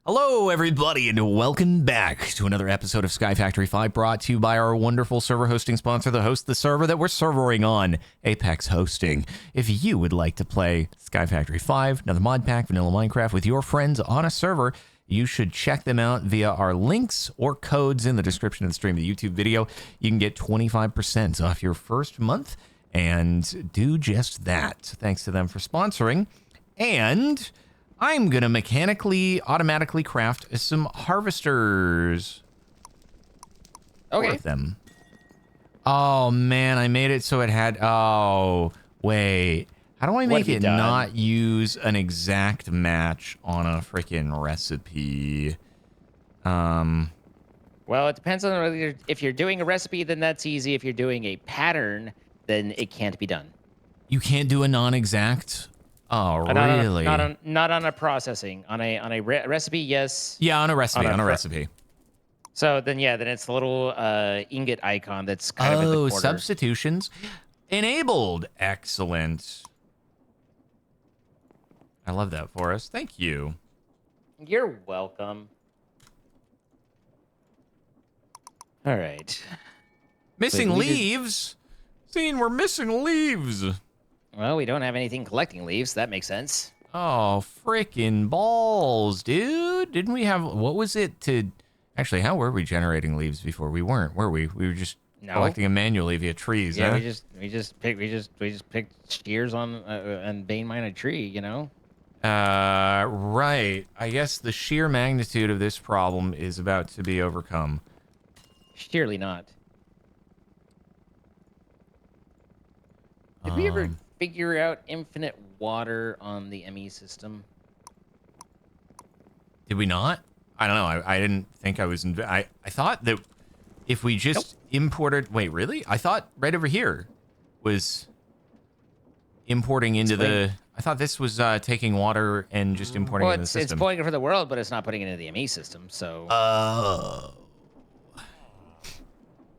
Hello, everybody, and welcome back to another episode of SkyFactory 5, brought to you by our wonderful server hosting sponsor, the server that we're servering on, Apex Hosting. If you would like to play SkyFactory 5, another mod pack, vanilla Minecraft, with your friends on a server, you should check them out via our links or codes in the description of the stream, the YouTube video. You can get 25% off your first month, and do just that. Thanks to them for sponsoring. And I'm gonna automatically craft some harvesters. Okay. For them. Oh man, I made it so it had. Oh wait, how do I make it not use an exact match on a freaking recipe? Well, it depends on whether if you're doing a recipe, then that's easy. If you're doing a pattern, then it can't be done. You can't do a non-exact. Oh, really? Not on a processing. On a recipe, yes. Yeah, on a recipe. So then, yeah, then it's the little ingot icon that's kind of in the corner. Oh, substitutions enabled. Excellent. I love that for us. Thank you. You're welcome. All right. Missing leaves? Seeing we're missing leaves. Well, we don't have anything collecting leaves. That makes sense. Oh, frickin' balls, dude. Didn't we have, what was it to, actually, how were we generating leaves before? We weren't, were we? We were just collecting them manually via trees, yeah, huh? we just picked shears on and vein mine a tree, you know? Right. I guess the sheer magnitude of this problem is about to be overcome. Surely not. Did we ever figure out infinite water on the ME system? Did we not? I don't know. I didn't think I was... I thought that if we just imported... Wait, really? I thought right over here was importing into the... I thought this was taking water and just importing it into the system. It's pulling it for the world, but it's not putting it into the ME system, so... Oh.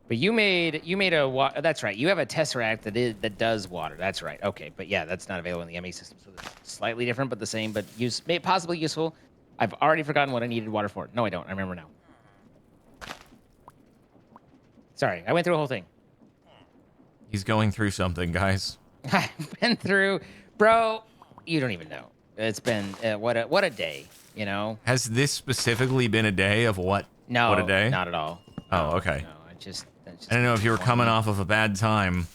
But you made a that's right. You have a tesseract that does water. That's right. Okay, but yeah, that's not available in the ME system. So it's slightly different, but the same. But possibly useful. I've already forgotten what I needed water for. No, I don't. I remember now. Sorry, I went through a whole thing. He's going through something, guys. I've been through, bro. You don't even know. It's been what a day. You know. Has this specifically been a day of what? No, what a day? Not at all. Oh, okay. No, I don't know if you were coming off of a bad time.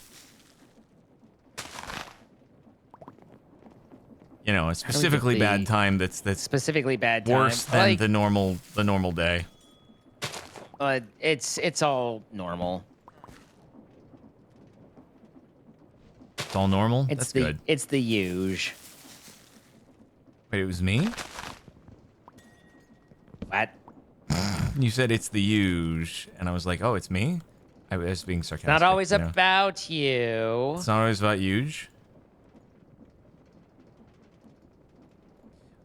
You know, a specifically bad time that's specifically bad time. Worse than like, the normal day. It's all normal. It's all normal? That's good. It's the huge. Wait, it was me? What? You said it's the huge, and I was like, oh, it's me? I was being sarcastic. Not always about you. It's not always about huge.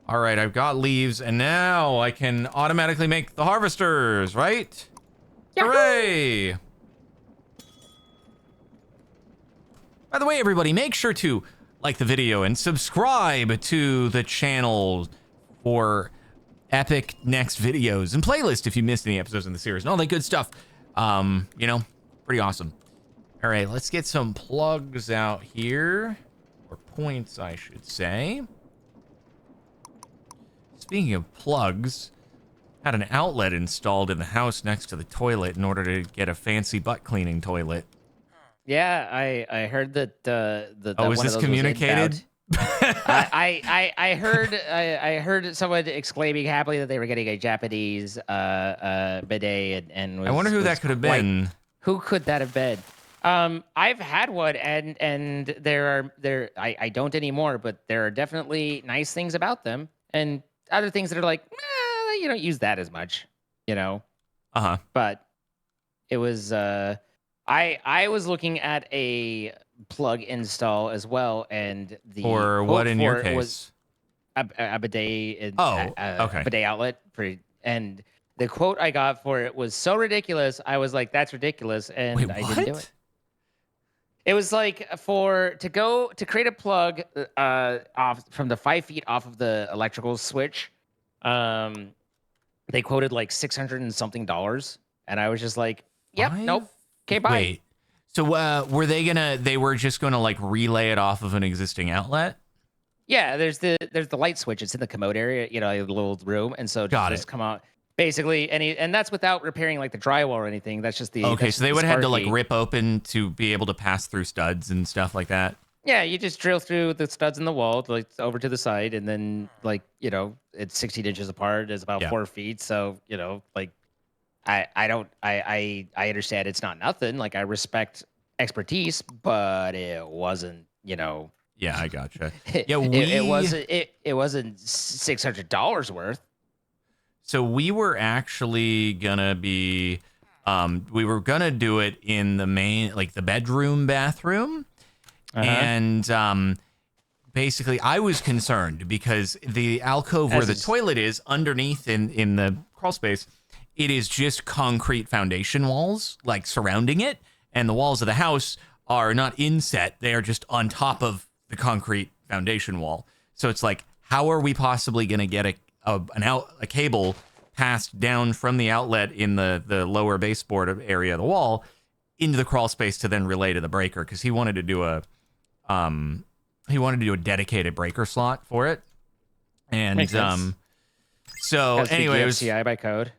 All right, I've got leaves, and now I can automatically make the harvesters, right? Yahoo! Hooray! By the way, everybody, make sure to like the video and subscribe to the channel for epic next videos and playlist if you missed any episodes in the series and all that good stuff. You know, pretty awesome. All right, let's get some plugs out here, or points, I should say. Speaking of plugs, had an outlet installed in the house next to the toilet in order to get a fancy butt cleaning toilet. Yeah, I heard that oh, was this communicated? I heard someone exclaiming happily that they were getting a Japanese bidet and I wonder who that could have been. Who could that have been? I've had one and I don't anymore, but there are definitely nice things about them and other things that are like, you don't use that as much, you know. But it was I was looking at a plug install as well, and the or what in your case was a bidet. Okay. Bidet outlet and the quote I got for it was so ridiculous. I was like, "That's ridiculous," and wait, I didn't do it. It was like to create a plug off from the 5 feet off of the electrical switch. they quoted like $600 and something, and I was just like, "Yep, nope, okay, bye." Wait. So they were just gonna like relay it off of an existing outlet? Yeah, there's the light switch. It's in the commode area, the little room, and so Got just it. come out basically, and that's without repairing like the drywall or anything. That's just the Okay, that's so just they the would have had to like Sparky. rip open to be able to pass through studs and stuff like that. Yeah, you just drill through the studs in the wall, like over to the side, and then like it's 16 inches apart. It's about Yeah. 4 feet, so like I understand it's not nothing. Like I respect expertise, but it wasn't. Yeah, I gotcha. It, Yeah, it wasn't it wasn't $600 worth. so we were actually gonna be we were gonna do it in the main, like the bedroom bathroom. And basically I was concerned because the alcove where the toilet is underneath in the crawl space, it is just concrete foundation walls like surrounding it, and the walls of the house are not inset, they are just on top of the concrete foundation wall. So it's like, how are we possibly going to get a cable passed down from the outlet in the lower baseboard area of the wall into the crawl space to then relay to the breaker? Because he wanted to do a dedicated breaker slot for it. And Makes sense. so Has to be anyway, it was GFCI by code.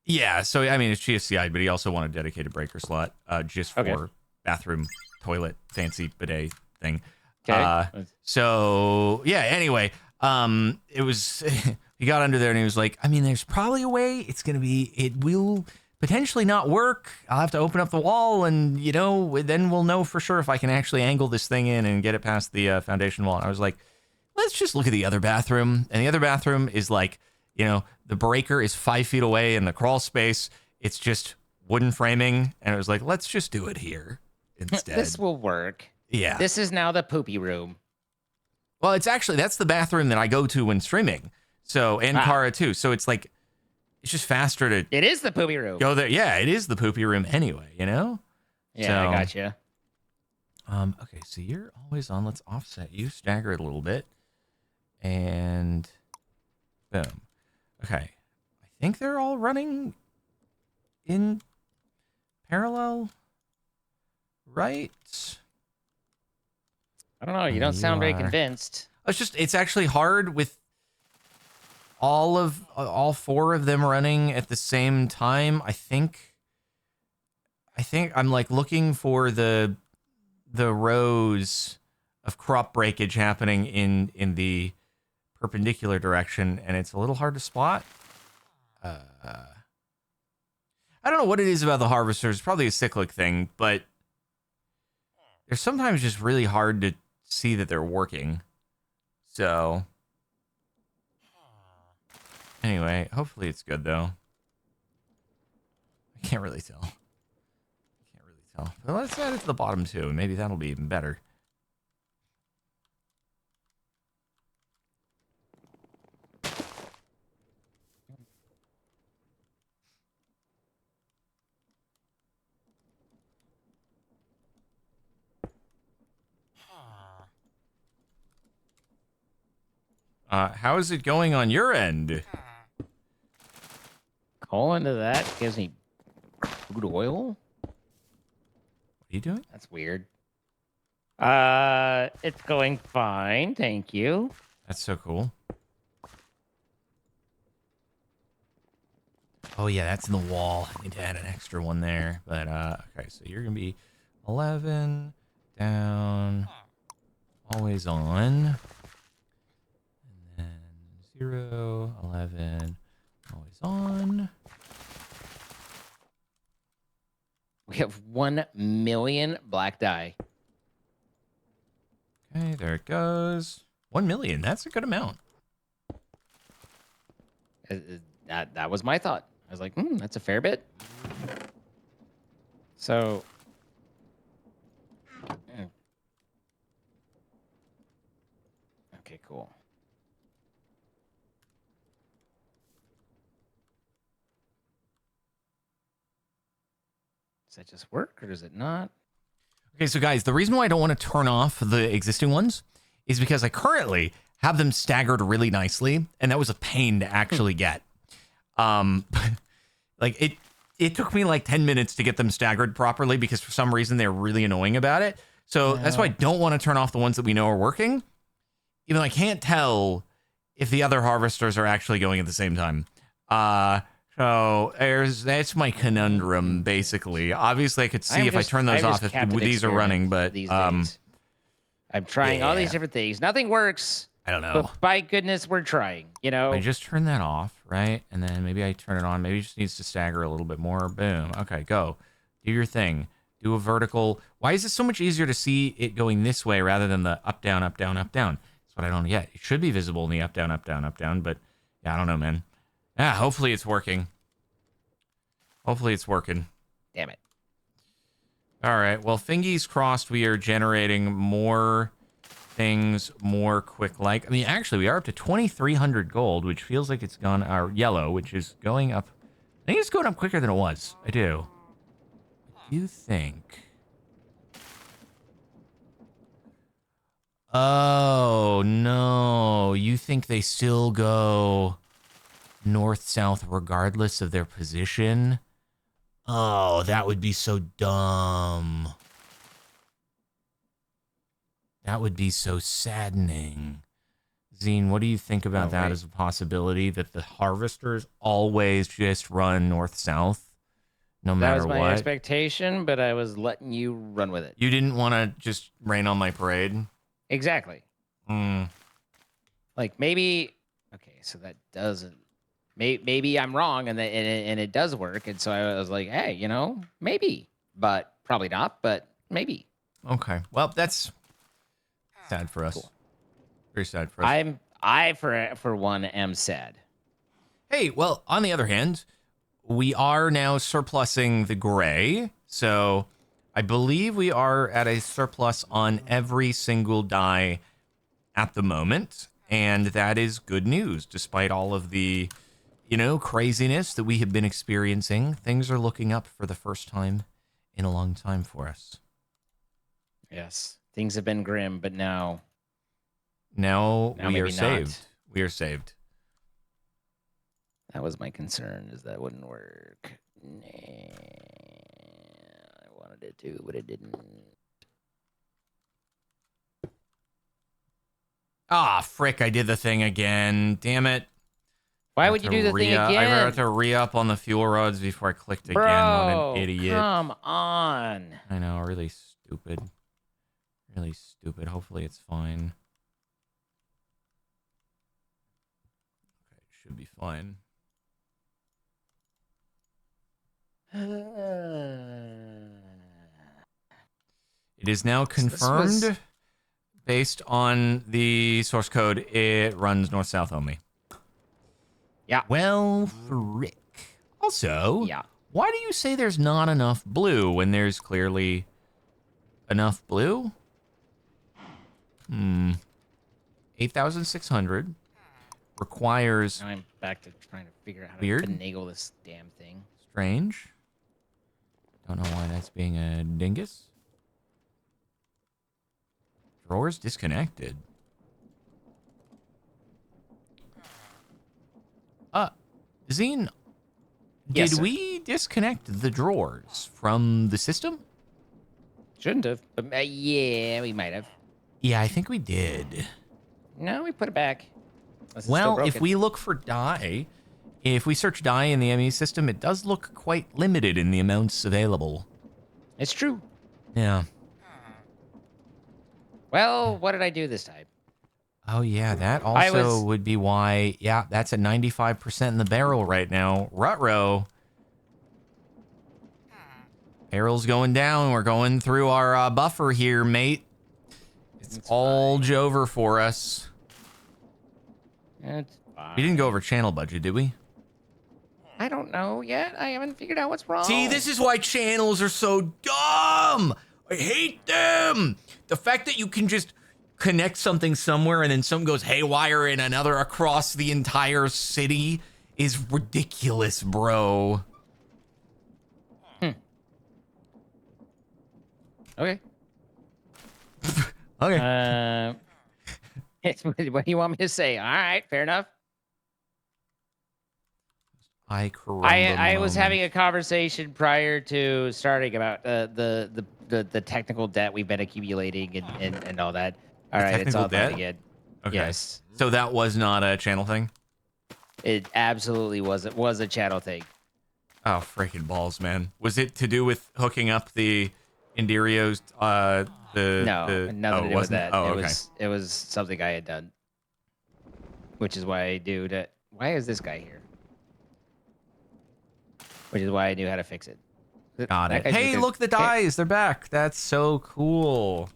yeah. So I mean, it's GFCI, but he also wanted a dedicated breaker slot just for bathroom, toilet, fancy bidet thing. Okay. So yeah. Anyway, it was he got under there and he was like, I mean, there's probably a way. It will potentially not work. I'll have to open up the wall, and then we'll know for sure if I can actually angle this thing in and get it past the foundation wall. And I was like, let's just look at the other bathroom. And the other bathroom is like, the breaker is 5 feet away in the crawl space. It's just wooden framing. And it was like, let's just do it here instead. This will work. Yeah. This is now the poopy room. Well, that's the bathroom that I go to when streaming. So, and Kara too. So it's like, it's just faster to It is the poopy room. go there. Yeah, it is the poopy room anyway, Yeah, So, I gotcha. Okay, so you're always on. Let's offset you, stagger it a little bit, and boom. Okay, I think they're all running in parallel, right? I don't know. You don't sound very convinced. It's actually hard with all four of them running at the same time. I think I'm like looking for the rows of crop breakage happening in the perpendicular direction, and it's a little hard to spot. I don't know what it is about the harvesters. It's probably a cyclic thing, but they're sometimes just really hard to see that they're working. So anyway, hopefully it's good though. I can't really tell. But let's add it to the bottom too. Maybe that'll be even better. How is it going on your end? Call into that gives me crude oil. What are you doing? That's weird. It's going fine, thank you. That's so cool. Oh yeah, that's in the wall. I need to add an extra one there. But okay, so you're gonna be 11 down, always on, and then 0, 11, always on. We have 1 million black dye. Okay, there it goes. 1 million. That's a good amount. That was my thought. I was like, that's a fair bit. So, okay, cool. Does that just work or does it not? Okay, so guys, the reason why I don't want to turn off the existing ones is because I currently have them staggered really nicely, and that was a pain to actually get. Like it took me like 10 minutes to get them staggered properly because for some reason they're really annoying about it. So that's why I don't want to turn off the ones that we know are working. Even though I can't tell if the other harvesters are actually going at the same time. So that's my conundrum, basically. Obviously, I could see if I turn those off if these are running, but these days. I'm trying all these yeah. different things. Nothing works. I don't know. But by goodness, we're trying. You know. I just turn that off, right? And then maybe I turn it on. Maybe it just needs to stagger a little bit more. Boom. Okay, go. Do your thing. Do a vertical. Why is it so much easier to see it going this way rather than the up, down, up, down, up, down? That's what I don't get. It should be visible in the up, down, up, down, up, down. But yeah, I don't know, man. Yeah, hopefully it's working. Hopefully it's working. Damn it. All right. Well, fingies crossed, we are generating more things more quick. Like, I mean, actually, we are up to 2,300 gold, which feels like it's gone, our yellow, which is going up. I think it's going up quicker than it was. I do. You think? Oh, no. You think they still go north-south regardless of their position? Oh, that would be so dumb. That would be so saddening. Zine, what do you think about that as a possibility, that the harvesters always just run north-south, no matter what? That was my expectation, but I was letting you run with it. You didn't want to just rain on my parade? Exactly. Like, maybe... Okay, so that doesn't... Maybe I'm wrong, and it does work, and so I was like, hey, you know, maybe. But probably not, but maybe. Okay. Well, that's... sad for us. Cool. Very sad for us. I for one am sad. Hey, well, on the other hand, we are now surplusing the gray. So I believe we are at a surplus on every single dye at the moment. And that is good news. Despite all of the, you know, craziness that we have been experiencing, things are looking up for the first time in a long time for us. Yes. Things have been grim, but now we are saved. Not. We are saved. That was my concern, is that wouldn't work. Nah, I wanted it to, but it didn't. Ah, frick, I did the thing again. Damn it. Why would you do the thing again? I forgot to re-up on the fuel rods before I clicked again. What an idiot. Come on. I know, really stupid. Really stupid. Hopefully it's fine. Okay, it should be fine. It is now confirmed, based on the source code, it runs north-south only. Yeah. Well, frick. Also, yeah. Why do you say there's not enough blue when there's clearly enough blue? 8,600 requires... Now I'm back to trying to figure out how to finagle this damn thing. Strange. Don't know why that's being a dingus. Drawers disconnected. Zine, yes, did sir. we disconnect the drawers from the system? Shouldn't have, but yeah, we might have. Yeah, I think we did. No, we put it back. Well, if we look for dye, if we search dye in the ME system, it does look quite limited in the amounts available. It's true. Yeah. Well, what did I do this time? Oh, yeah, that also would be why. Yeah, that's at 95% in the barrel right now. Rutrow. Barrel's going down. We're going through our buffer here, mate. It's all over for us. It's fine. We didn't go over channel budget, did we? I don't know yet. I haven't figured out what's wrong. See, this is why channels are so dumb. I hate them. The fact that you can just connect something somewhere and then something goes haywire in another across the entire city is ridiculous, bro. Okay. Okay. What do you want me to say? All right, fair enough. I caramba I was having moment. a conversation prior to starting about the technical debt we've been accumulating and all that. All The right, it's technical all time debt? again. Okay. Yes, So that was not a channel thing? it absolutely was a channel thing. Oh, freaking balls, man. Was it to do with hooking up the Indirios, No, oh, nothing to it do with wasn't? that. Oh, okay. It was something I had done, which is why I do that. Why is this guy here? Which is why I knew how to fix it. Got That it. guy's just Hey, gonna. look, the dies. They're back. That's so cool.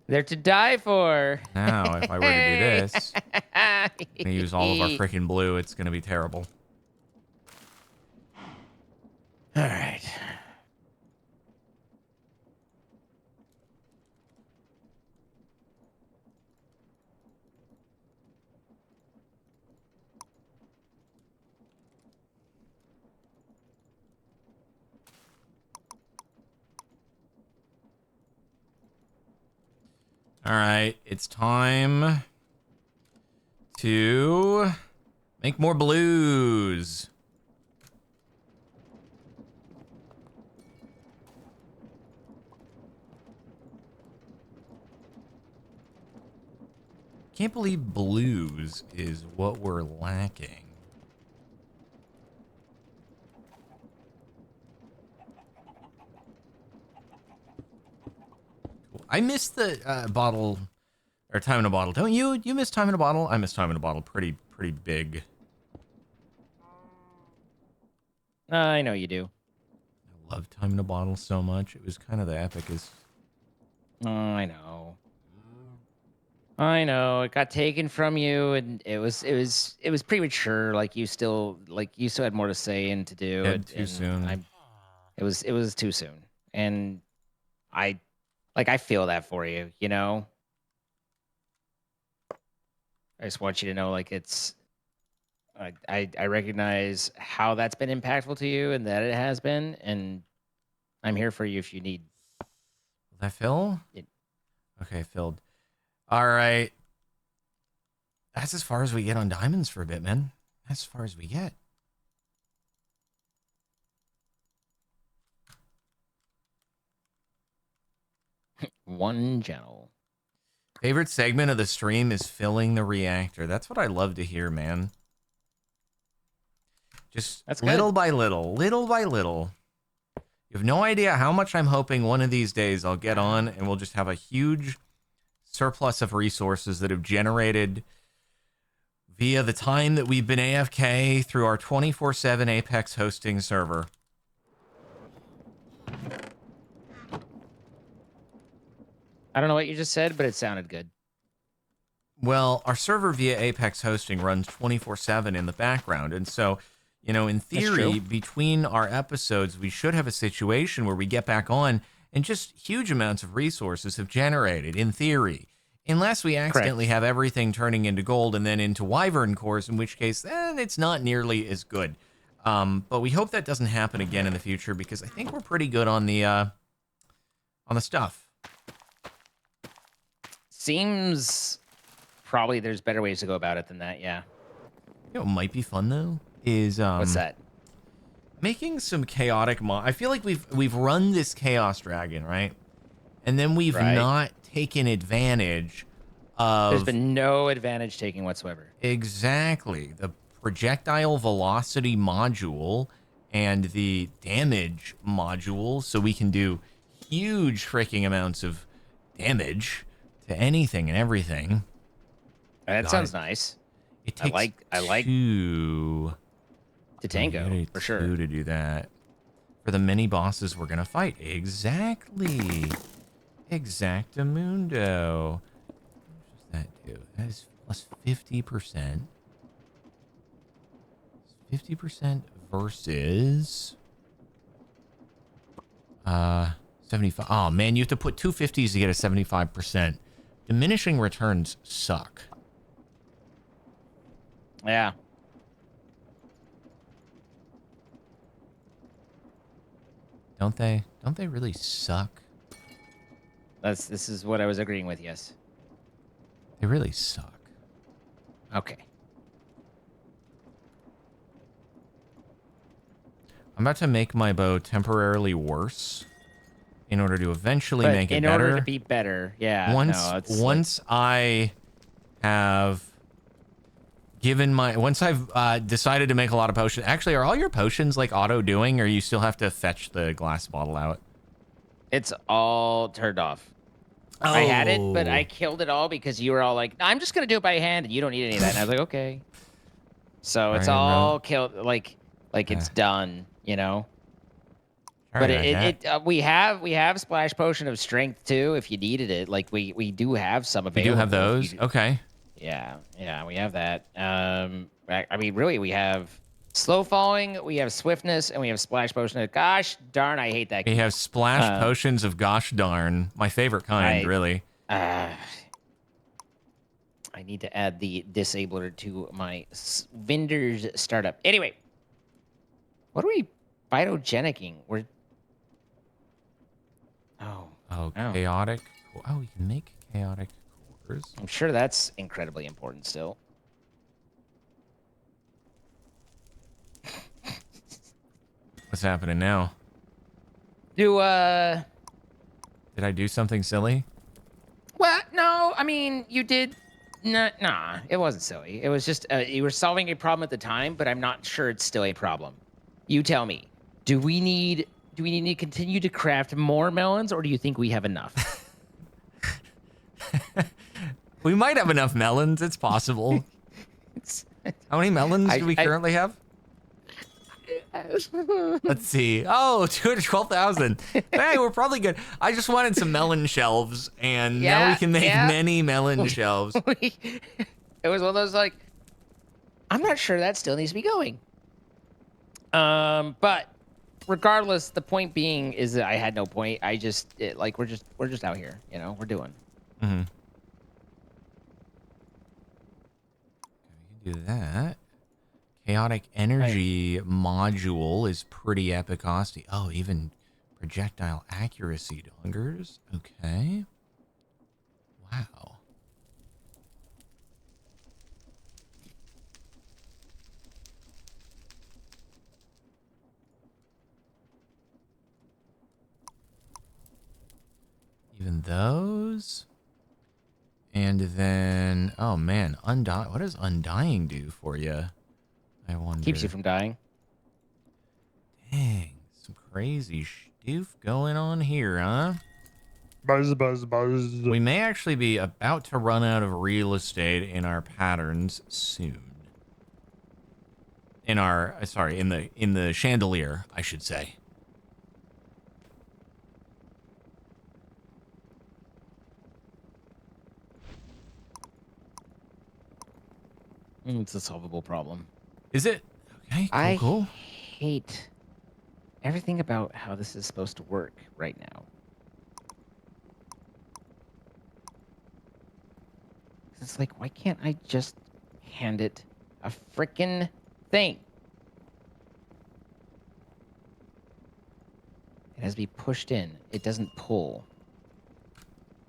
They're to die for. Now, if I were to do this, and use all of our freaking blue, it's going to be terrible. All right. All right, it's time to make more blues. Can't believe blues is what we're lacking. I miss the bottle or time in a bottle. Don't you? You miss time in a bottle? I miss time in a bottle pretty big. I know you do. I love time in a bottle so much. It was kind of the epicest. Oh, I know. I know. It got taken from you, and it was premature. Like you still had more to say and to do. Dead too And soon. it was too soon. And I I feel that for you. You know. I just want you to know, like it's. I recognize how that's been impactful to you, and that it has been, and I'm here for you if you need Will that fill? it. Okay, filled. All right. That's as far as we get on diamonds for a bit, man. That's as far as we get. One channel. Favorite segment of the stream is filling the reactor. That's what I love to hear, man. Just That's little good. by little, little by little. You have no idea how much I'm hoping one of these days I'll get on and we'll just have a huge surplus of resources that have generated via the time that we've been AFK through our 24/7 Apex hosting server. I don't know what you just said, but it sounded good. Well, our server via Apex hosting runs 24/7 in the background. And so, you know, in That's theory, true. between our episodes, we should have a situation where we get back on and just huge amounts of resources have generated, in theory. Unless we accidentally Correct. have everything turning into gold and then into wyvern cores, in which case, it's not nearly as good. But we hope that doesn't happen again in the future because I think we're pretty good on the stuff. Seems probably there's better ways to go about it than that. Yeah. You know what might be fun though is What's that? making some chaotic I feel like we've run this chaos dragon, right? And then we've Right. not taken advantage There's of been no advantage taking whatsoever. exactly the projectile velocity module and the damage module so we can do huge freaking amounts of damage to anything and everything. That God, sounds nice. it takes I like two. to You tango gotta for two sure. to do that. For the mini bosses we're gonna fight. Exactly. Exactamundo. What does that do? That is plus 50%. 50% versus 75. Oh man, you have to put 250s to get a 75%. Diminishing returns suck. Yeah. Don't they? Don't they really suck? This is what I was agreeing with. Yes. They really suck. Okay. I'm about to make my bow temporarily worse in order to eventually But make it in better. order to be better, yeah. Once I have once I've decided to make a lot of potions. Actually, are all your potions like auto doing, or you still have to fetch the glass bottle out? It's all turned off. Oh. I had it, but I killed it all because you were all like, I'm just going to do it by hand and you don't need any of that. And I was like, okay. So it's all killed. Like it's done, you know? But we have splash potion of strength too if you needed it. Like we do have some available. You do have those? Okay. Yeah, we have that. I mean, really, we have slow falling, we have swiftness, and we have splash potion. Gosh darn, I hate that. We have splash potions of gosh darn, my favorite kind, really. I need to add the disabler to my vendor's startup. Anyway, what are we phytogenicking? Chaotic. Oh, we can make chaotic cores. I'm sure that's incredibly important still. What's happening now? Did I do something silly? Well, no. I mean, you did. Nah, it wasn't silly. It was just you were solving a problem at the time, but I'm not sure it's still a problem. You tell me. Do we need to continue to craft more melons, or do you think we have enough? We might have enough melons. It's possible. How many melons do we currently have? Let's see. Oh, 212,000. Hey, we're probably good. I just wanted some melon shelves, and now we can make many melon shelves. It was one of those like, I'm not sure that still needs to be going. But regardless, the point being is that I had no point. We're just out here, you know, we're doing. Mm-hmm. We can do that. Chaotic energy module is pretty epicosty. Oh, even projectile accuracy dongers. Okay. Wow. Even those. And then, oh man, undying. What does undying do for you? I wonder. Keeps you from dying. Dang, some crazy stoof going on here, huh? Buzz, buzz, buzz. We may actually be about to run out of real estate in our patterns soon. In our, sorry, in the chandelier, I should say. It's a solvable problem. Is it? Okay, cool. I hate everything about how this is supposed to work right now. It's like, why can't I just hand it a frickin' thing? It has to be pushed in. It doesn't pull.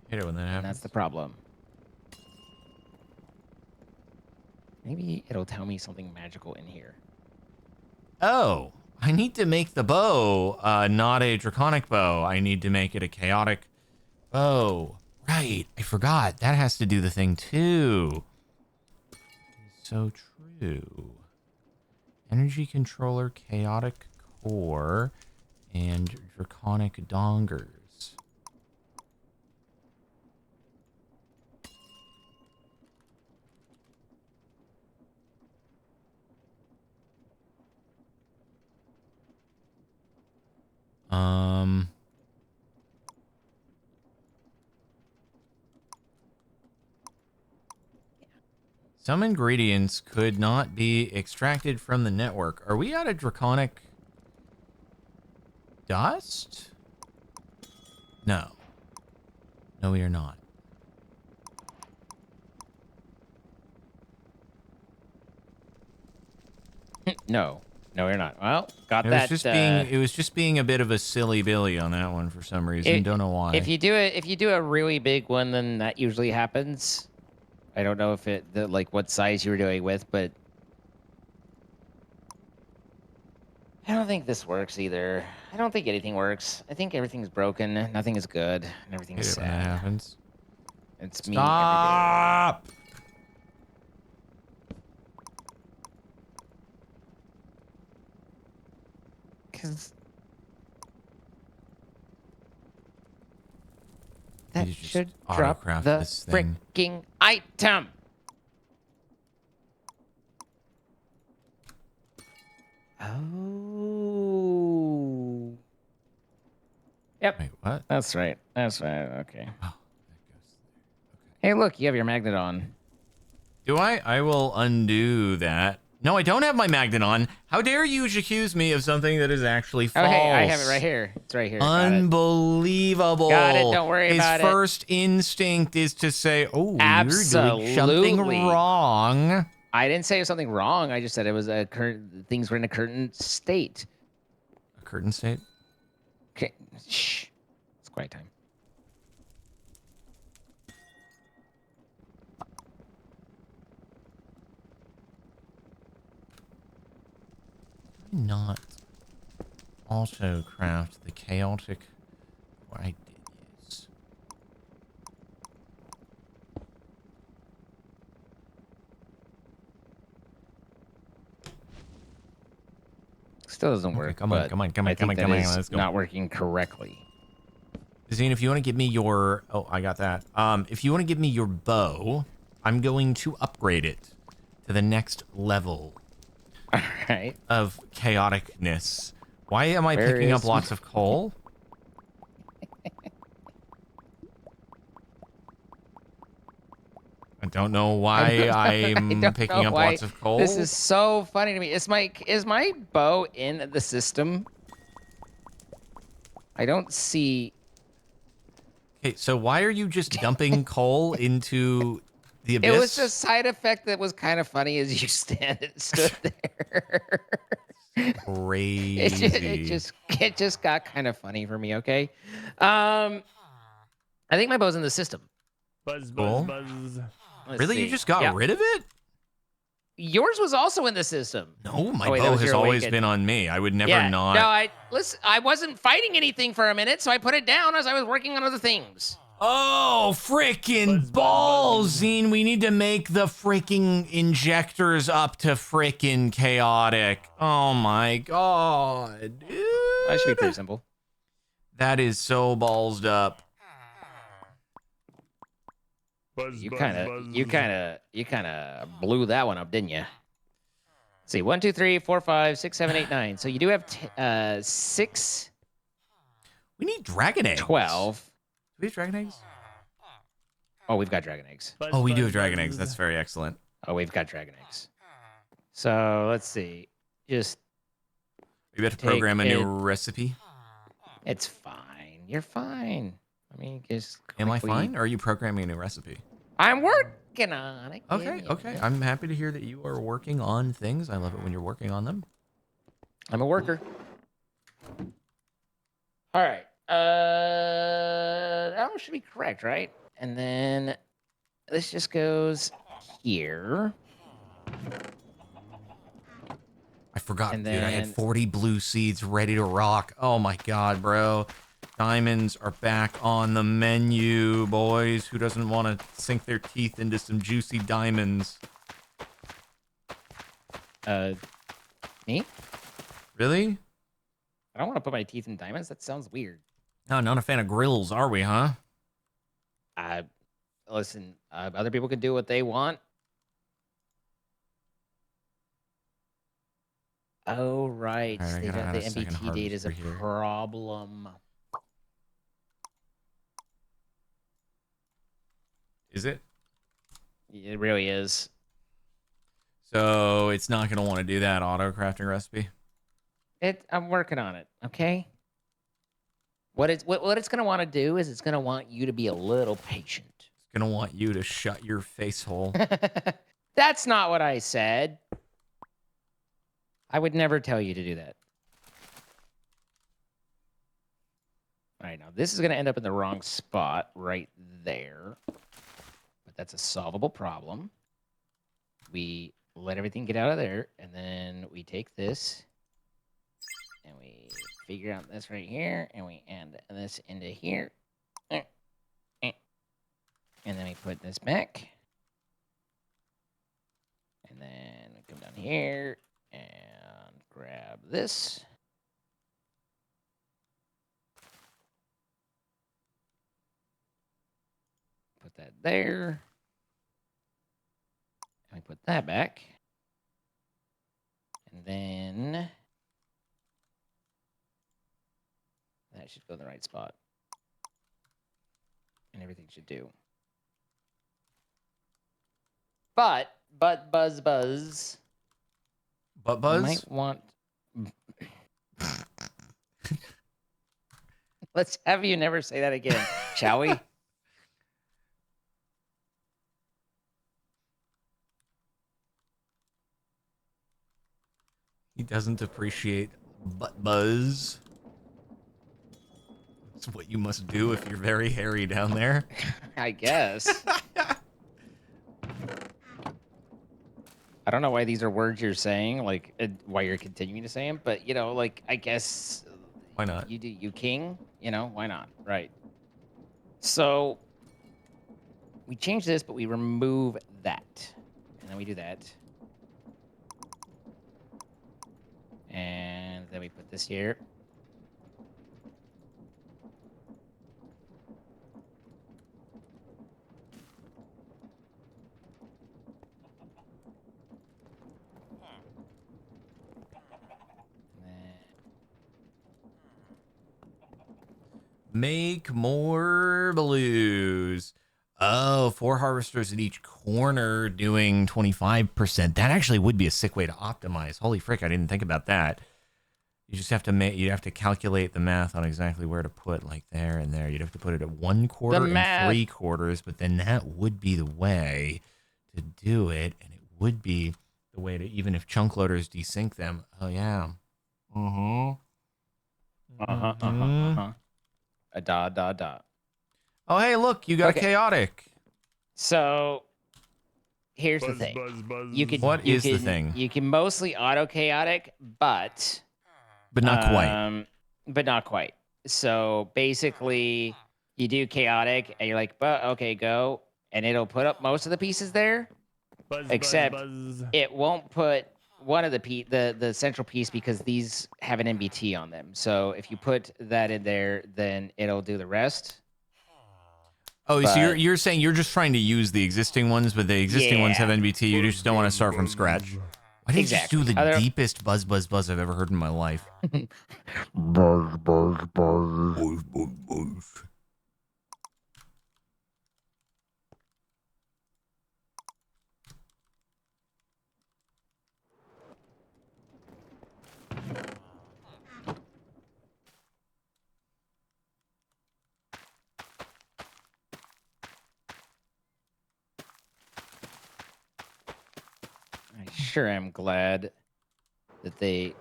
Hate it when that happens. And that's the problem. Maybe it'll tell me something magical in here. Oh, I need to make the bow not a draconic bow. I need to make it a chaotic bow. Right, I forgot. That has to do the thing too. So true. Energy controller, chaotic core, and draconic dongers. Some ingredients could not be extracted from the network. Are we out of draconic dust? No. No, we are not. No, you're not. Well, got It that. was just it was just being a bit of a silly Billy on that one for some reason. Don't know why. If you do a really big one, then that usually happens. I don't know if like what size you were doing with, but I don't think this works either. I don't think anything works. I think everything's broken. Nothing is good. And everything's Hate it when that sad. happens. It's me Stop! every day. Because that You just should drop autocraft the this thing. freaking item. Oh. Yep. Wait, what? That's right. That's right. Okay. Oh, that goes there. Hey, look, you have your magnet on. Do I? I will undo that. No, I don't have my magnet on. How dare you accuse me of something that is actually false? Oh, hey, I have it right here. It's right here. Got it. Unbelievable. Got it. Don't worry about it. His first instinct is to say, oh, you're doing something Absolutely. wrong. I didn't say it was something wrong. I just said it was a current things were in a current state. A curtain state? Okay. Shh. It's quiet time. Not also craft the chaotic. What I did is. Still doesn't Okay, work. come on, but come on, come on, I come on, think come on, that is let's go. Not working correctly. Zane, if you want to give me your... Oh, I got that. If you want to give me your bow, I'm going to upgrade it to the next level All right. of chaoticness. Why am I Where picking up is- lots of coal? I don't know why I'm don't picking know up why lots of coal. This is so funny to me. Is my bow in the system? I don't see. Okay, so why are you just dumping coal into the abyss? It was a side effect that was kind of funny as you stood there. Crazy. It just got kind of funny for me. Okay, I think my bow's in the system. Buzz, Cool. buzz, buzz. Let's Really? see. You just got Yeah. rid of it? Yours was also in the system. No, my Oh, wait, that bow was has your always awakened. been on me. I would never Yeah. not. No, I wasn't fighting anything for a minute, so I put it down as I was working on other things. Oh, freaking balls, Zine. We need to make the freaking injectors up to freaking chaotic. Oh my god, dude. That should be pretty simple. That is so ballsed up. Buzz, You buzz, kind of blew that one up, didn't you? Let's see, 1, 2, 3, 4, 5, 6, 7, 8, 9. So you do have 6, We need dragon eggs. 12. Do we have dragon eggs? Oh, we've got dragon eggs. Buzz, Oh, we do buzz, have dragon buzz. eggs. That's very excellent. Oh, we've got dragon eggs. So let's see. Just We have to Take program a new it. recipe. it's fine. You're fine. I mean, just Am I quickly- fine? Or are you programming a new recipe? I'm working on it. Okay, okay. I'm happy to hear that you are working on things. I love it when you're working on them. I'm a worker. All right. That one should be correct, right? And then this just goes here. I forgot, And dude. I had then- 40 blue seeds ready to rock. Oh my god, bro. Diamonds are back on the menu, boys. Who doesn't want to sink their teeth into some juicy diamonds? Me? Really? I don't want to put my teeth in diamonds. That sounds weird. No, not a fan of grills, are we, huh? Listen, other people can do what they want. Oh, right. All right, I They gotta got add the a second MBT date is a harvester here. problem. Is it? It really is. So it's not going to want to do that auto crafting recipe? I'm working on it. Okay. What it's gonna want to do is it's gonna want you to be a little patient. It's going to want you to shut your face hole. That's not what I said. I would never tell you to do that. All right, now this is gonna end up in the wrong spot right there, but that's a solvable problem. We let everything get out of there, and then we take this. figure out this right here, and we add this into here. And then we put this back. And then we come down here and grab this. Put that there. And we put that back. And then that should go in the right spot. And everything should do. But buzz. But You Buzz? might want. Let's have you never say that again, shall we? He doesn't appreciate butt buzz. It's what you must do if you're very hairy down there. I guess. I don't know why these are words you're saying, like why you're continuing to say them, but you know, like I guess Why not? you do, you king, you know, why not? Right. So we change this, but we remove that. And then we do that. And then we put this here. Make more blues. Oh, 4 harvesters at each corner doing 25%. That actually would be a sick way to optimize. Holy frick, I didn't think about that. You just have to you have to calculate the math on exactly where to put, like there and there. You'd have to put it at 1 quarter and 3 quarters, but then that would be the way to do it, and it would be the way to, even if chunk loaders desync them. Oh yeah. A dot. Oh hey, look, you got Okay. chaotic. So here's the Buzz, thing. buzz, buzz. What is the thing? You can mostly auto chaotic, but But not quite. But not quite. So basically, you do chaotic, and you're like, "But okay, go," and it'll put up most of the pieces there. Buzz, Except buzz. it won't put one of the central piece because these have an MBT on them. So if you put that in there, then it'll do the rest. Oh, so but- you're saying you're just trying to use the existing ones, but the existing ones have Yeah. NBT. You just don't want to start from scratch. Why did you Exactly. just do the Other- deepest buzz I've ever heard in my life? Buzz, buzz, buzz. Buzz. I sure am glad that they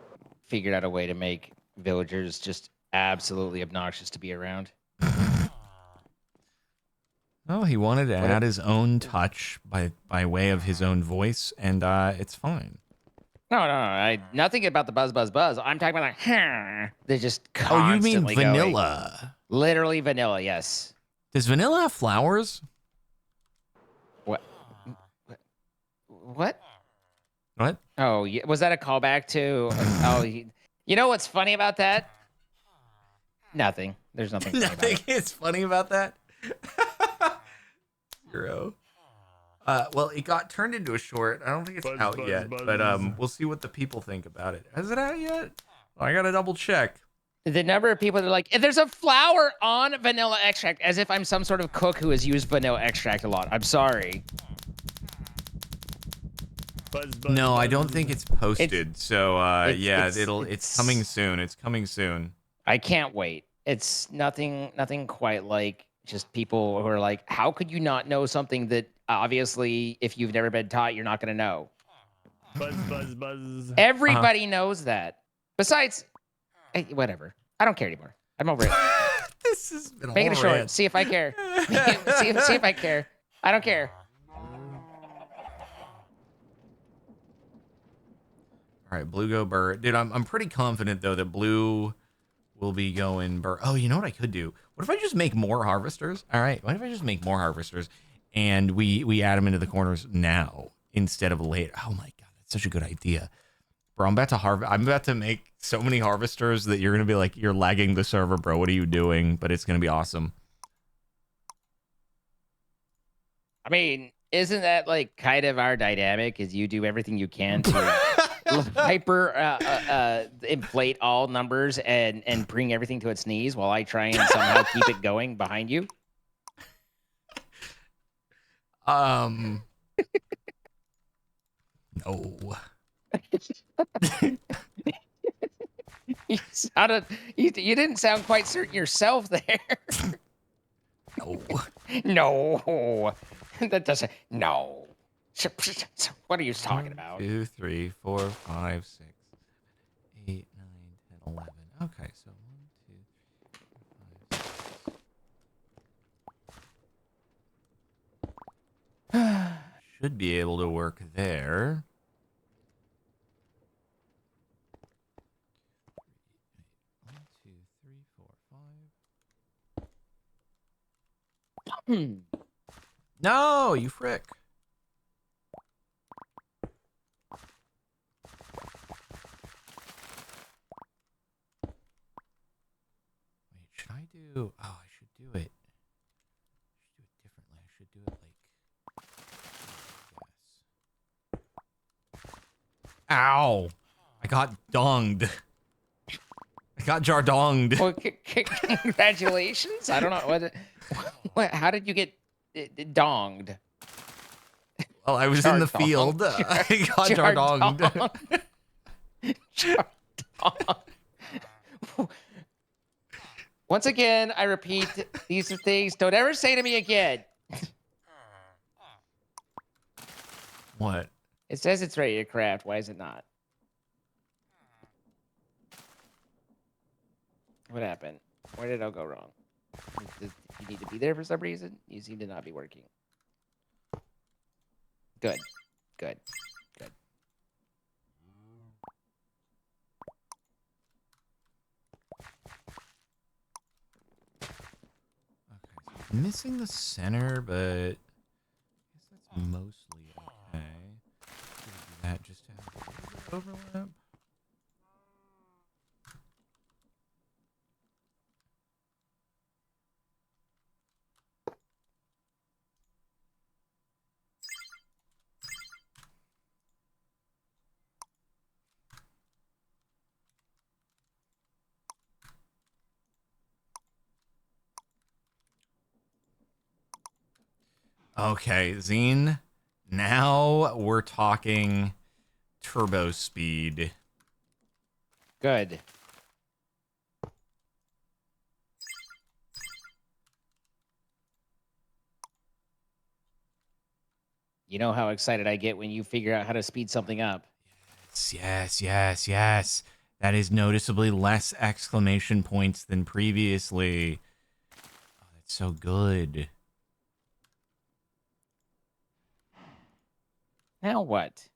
figured out a way to make villagers just absolutely obnoxious to be around. Oh, he wanted to What? add his own touch by way of his own voice, and it's fine. No, nothing about the buzz. I'm talking about like, they're just Oh, you mean constantly going. vanilla? Literally vanilla, yes. Does vanilla have flowers? What? What? Oh, yeah. Was that a callback to? You know what's funny about that? Nothing. There's nothing. Funny about Nothing it. is funny about that. 0. Well, it got turned into a short. I don't think it's Buzz, out buzz, yet, buzz. but we'll see what the people think about it. Is it out yet? Oh, I gotta double check. The number of people that are like, there's a flower on vanilla extract, as if I'm some sort of cook who has used vanilla extract a lot. I'm sorry. Buzz, buzz, No, I don't buzz. think it's posted. So yeah, it's it's- coming soon. It's coming soon. I can't wait. It's nothing quite like just people who are like, how could you not know something that obviously, if you've never been taught, you're not going to know? Buzz, buzz, buzz. Everybody knows that. Besides, whatever. I don't care anymore. I'm over it. This has been Make it a short. rant. See if I care. see if I care. I don't care. All right, blue go bird. Dude, I'm pretty confident though that blue will be going. Oh, you know what I could do? What if I just make more harvesters? All right. What if I just make more harvesters and we add them into the corners now instead of later? Oh my God, that's such a good idea. Bro, I'm about to make so many harvesters that you're going to be like, you're lagging the server, bro. What are you doing? But it's going to be awesome. I mean, isn't that like kind of our dynamic? Is you do everything you can to hyper inflate all numbers and bring everything to its knees while I try and somehow keep it going behind you? No. You didn't sound quite certain yourself there. No. No, that doesn't. No. What are you talking about? 2, 3, 4, 5, 6, 8, 9, 10, 11. Okay, so 1, 2, 5, 6. Should be able to work there. 1, 2, 3, 4, 5. No, you frick. Wait, should I do? Oh, I should do it. I should do it differently. I should do it like. Ow! I got donged. I got jardonged. Well, congratulations. I don't know what. How did you get donged? Well, I was in the field. I got jardonged. Once again, I repeat, these are things don't ever say to me again. What? It says it's ready to craft. Why is it not? What happened? Where did it all go wrong? Did you need to be there for some reason? You seem to not be working. Good. Good. Good. Okay, so missing the center, but I guess that's mostly okay. Do that just to have a little bit of overlap. Okay, Zine. Now we're talking turbo speed. Good. You know how excited I get when you figure out how to speed something up. Yes, yes, yes. That is noticeably less exclamation points than previously. Oh, that's so good. Now what?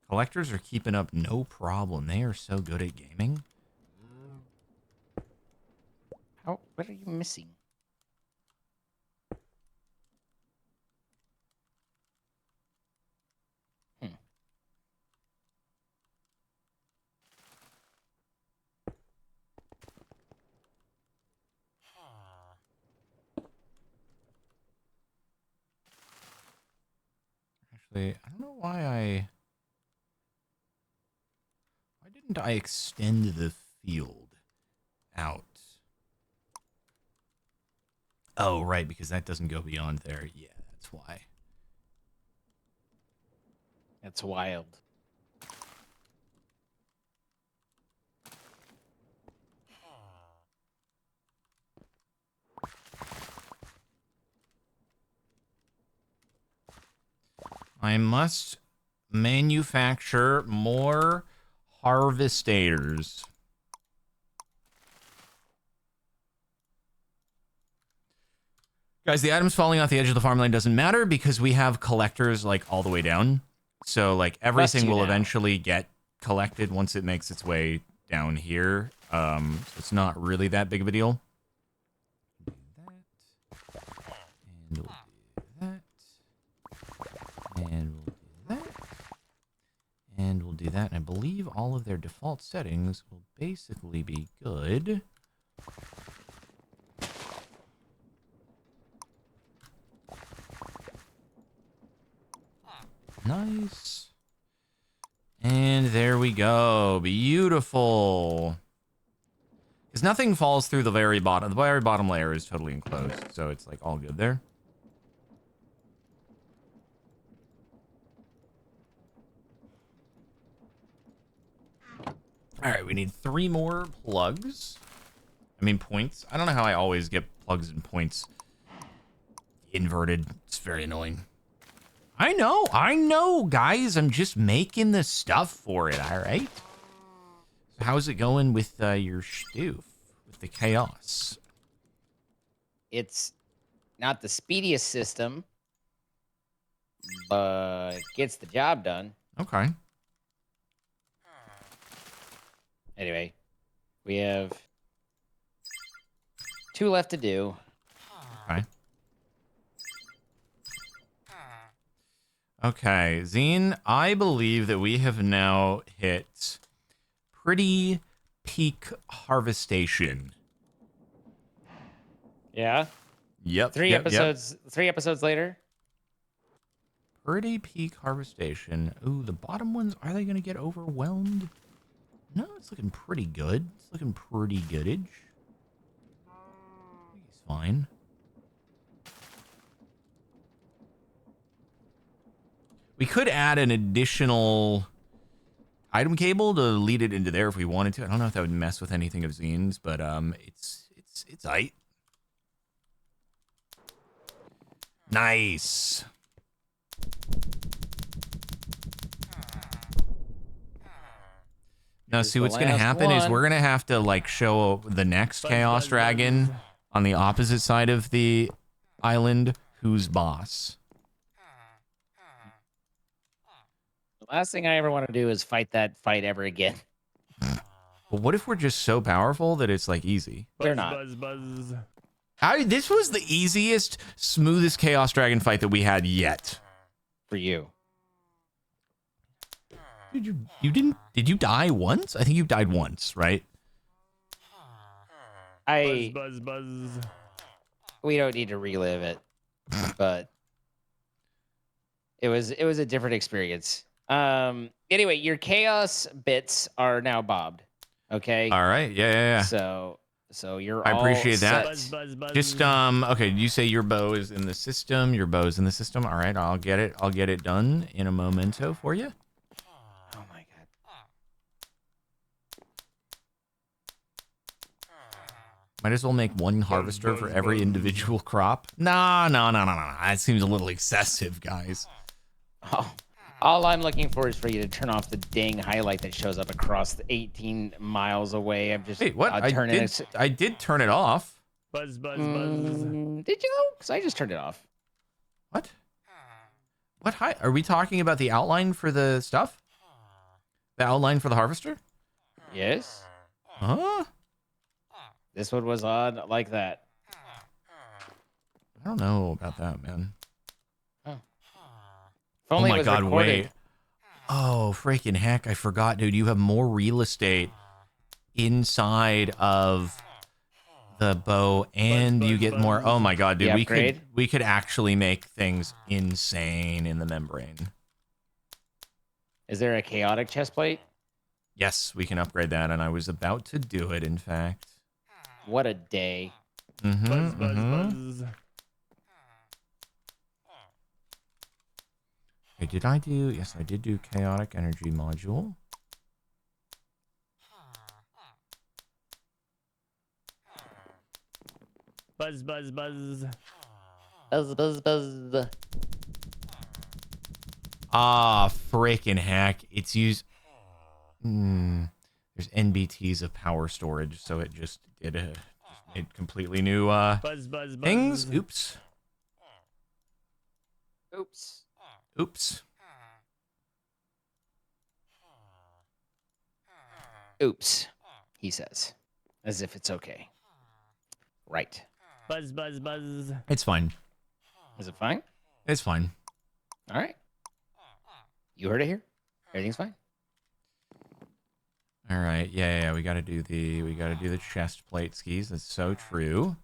Collectors are keeping up no problem. They are so good at gaming. What are you missing? Actually, I don't know why didn't I extend the field out? Oh, right, because that doesn't go beyond there. Yeah, that's why. That's wild. I must manufacture more harvestators. Guys, the items falling off the edge of the farmland doesn't matter because we have collectors like all the way down. So like everything will eventually get collected once it makes its way down here. So it's not really that big of a deal. Do that. And we'll do that. And we'll do that. And we'll do that. And I believe all of their default settings will basically be good. Nice. And there we go. Beautiful. Because nothing falls through the very bottom. The very bottom layer is totally enclosed. So it's like all good there. All right, we need 3 more plugs. I mean, points. I don't know how I always get plugs and points inverted. It's very annoying. I know, guys. I'm just making the stuff for it, all right? So how's it going with your stoof, with the chaos? It's not the speediest system, but it gets the job done. Okay. Anyway, we have 2 left to do. Okay. Okay, Zine, I believe that we have now hit pretty peak harvestation. Yeah. Yep. 3 episodes. 3 episodes later. Pretty peak harvestation. Ooh, the bottom ones, are they going to get overwhelmed? No, it's looking pretty good. It's looking pretty goodage. I think it's fine. We could add an additional item cable to lead it into there if we wanted to. I don't know if that would mess with anything of Zine's, but it's aight. Nice. Now, see what's gonna happen is we're gonna have to like show the next Chaos Dragon on the opposite side of the island who's boss. The last thing I ever want to do is fight that fight ever again. But what if we're just so powerful that it's like easy? They're not. Buzz. This was the easiest, smoothest Chaos Dragon fight that we had yet. For you. Did you die once? I think you died once, right? Buzz. We don't need to relive it, but it was a different experience. Anyway, your chaos bits are now bobbed. Okay. All right. Yeah. So you're I all appreciate that. set. Buzz. Just okay, you say your bow is in the system. Your bow's in the system. All right, I'll get it done in a momento for you. Oh my god. Might as well make one harvester for every individual crop. No. That seems a little excessive, guys. Oh, all I'm looking for is for you to turn off the dang highlight that shows up across the 18 miles away. I'm just. Wait, what? I did turn it off. Buzz. Did you? Because I just turned it off. What? What? Hi? Are we talking about the outline for the stuff? The outline for the harvester? Yes. Huh? This one was on like that. I don't know about that, man. If only Oh it my was god, recorded. wait. Oh, freaking heck, I forgot, dude. You have more real estate inside of the bow, and you get more. Oh my god, dude. The We could actually make things insane in the membrane. Is there a chaotic chest plate? Yes, we can upgrade that, and I was about to do it, in fact. What a day. Buzz. Okay, did I do? Yes, I did do chaotic energy module. Buzz. Buzz, buzz, buzz. Ah, freaking heck. It's used. There's NBTs of power storage, so it just made completely new Buzz. things. Oops. Oops, he says. As if it's okay. Right. Buzz, buzz, buzz. It's fine. Is it fine? It's fine. All right. You heard it here. Everything's fine. All right. Yeah. We gotta do the chest plate skis. That's so true.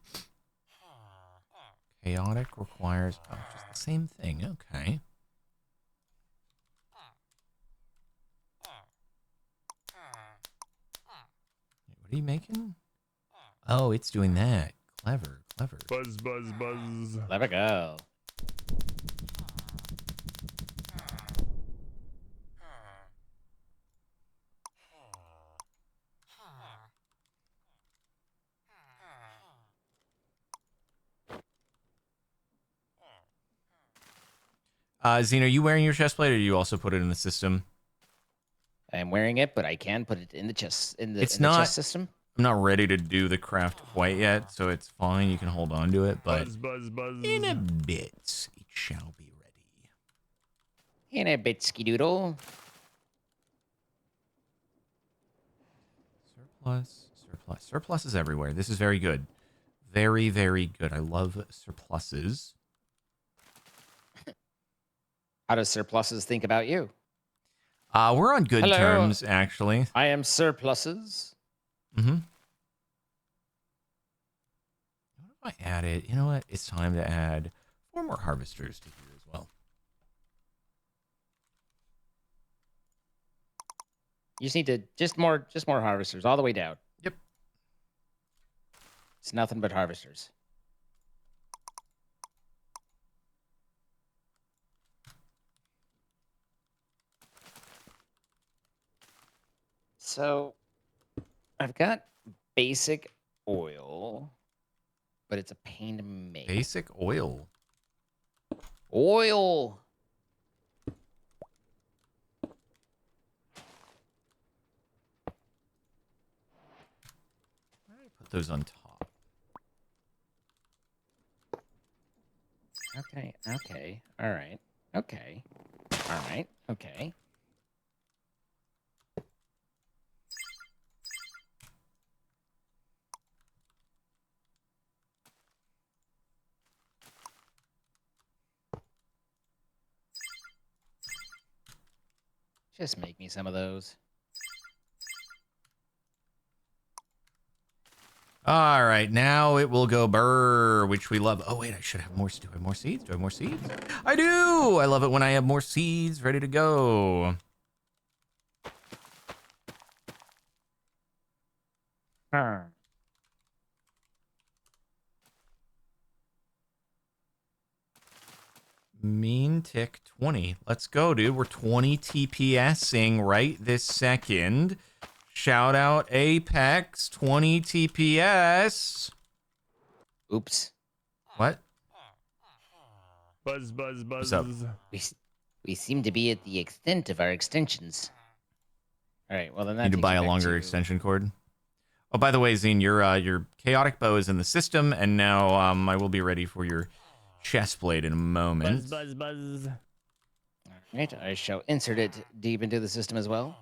Chaotic requires just the same thing. Okay. What are you making? Oh, it's doing that. Clever. Buzz, buzz, buzz. Let it go. Zine, are you wearing your chest plate, or do you also put it in the system? I'm wearing it, but I can put it in the chest the It's the not- chest system. I'm not ready to do the craft quite yet, so it's fine. You can hold on to it, but Buzz, buzz, buzz. in a bit, it shall be ready. In a bitsky doodle. Surplus is everywhere. This is very good. Very, very good. I love surpluses. How does surpluses think about you? We're on good Hello. terms, actually. I am surpluses. Mm-hmm. What if I added? You know what? It's time to add 4 more harvesters to here as well. You just need to just more harvesters all the way down. Yep. It's nothing but harvesters. So I've got basic oil, but it's a pain to make. Basic oil. Oil. Put those on top. Okay. All right. Okay. All right. Okay. Just make me some of those. All right, now it will go burr, which we love. Oh, wait, I should have more. Do I have more seeds? Do I have more seeds? I do! I love it when I have more seeds ready to go. Mean tick 20. Let's go, dude. We're 20 TPSing right this second. Shout out Apex 20 TPS. Oops. What? Buzz, buzz, buzz. What's up? We seem to be at the extent of our extensions. All right. Well, then that Need to takes buy you a back longer to- extension cord. Oh, by the way, Zine, your chaotic bow is in the system, and now I will be ready for your chest plate in a moment. Buzz, buzz, buzz. All right. I shall insert it deep into the system as well.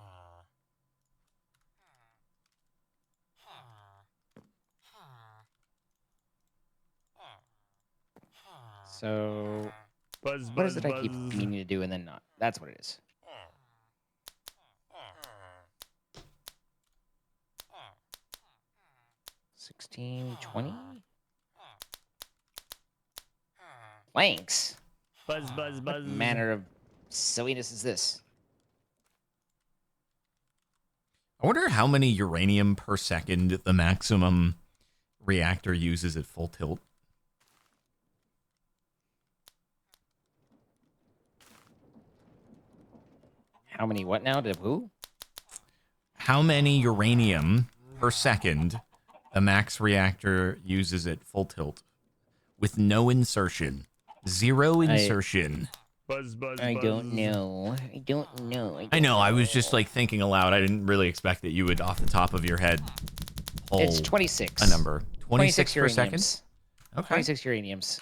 So, Buzz, what is buzz, it I keep buzz. meaning to do and then not? That's what it is. $16, $20? Planks? Buzz, buzz, buzz. What manner of silliness is this? I wonder how many uranium per second the maximum reactor uses at full tilt. How many what now to who? How many uranium per second a max reactor uses at full tilt with no insertion? Zero insertion. Buzz, buzz, I buzz. don't know. I don't know. I know, I was just like thinking aloud. I didn't really expect that you would, off the top of your head, pull It's 26. a number. 26 per second? uraniums. Okay. 26 uraniums.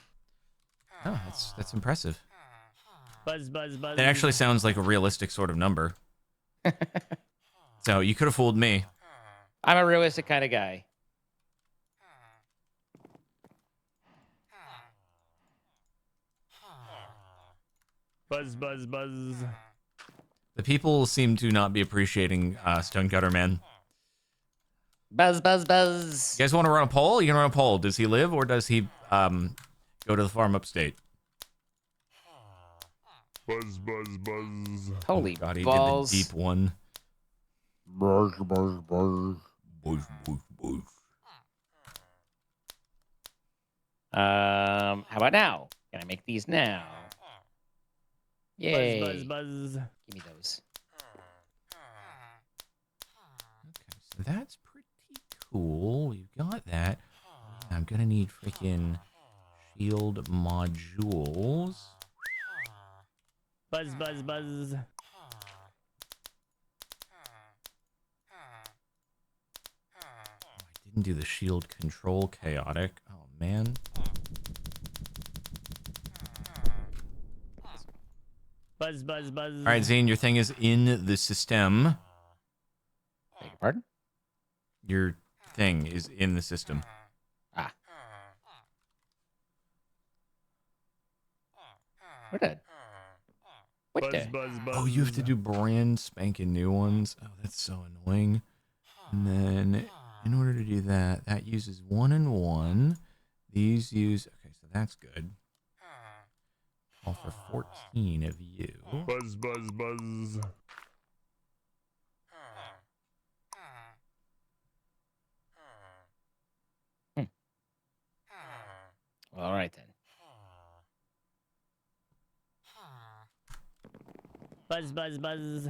Oh, that's impressive. Buzz, buzz, buzz. That actually sounds like a realistic sort of number. So you could have fooled me. I'm a realistic kind of guy. Buzz, buzz, buzz. The people seem to not be appreciating Stonecutter Man. Buzz, buzz, buzz. You guys want to run a poll? You can run a poll. Does he live or does he go to the farm upstate? Buzz, buzz, buzz. Holy God, he balls. did the deep one. Buzz, buzz, buzz. Buzz, buzz, buzz. How about now? Can I make these now? Yay. Buzz, buzz, buzz. Give me those. Okay, so that's pretty cool. We've got that. I'm gonna need freaking shield modules. Buzz, buzz, buzz. I didn't do the shield control chaotic. Oh man. Buzz, buzz, buzz. All right, Zane, your thing is in the system. Beg your pardon? Your thing is in the system. Ah. What did? What Buzz, the? buzz, buzz. Oh, you have to do brand spanking new ones. Oh, that's so annoying. And then in order to do that, that uses 1 and 1. These use, okay, so that's good. Call for 14 of you. Buzz, buzz, buzz. All right then. Buzz, buzz, buzz.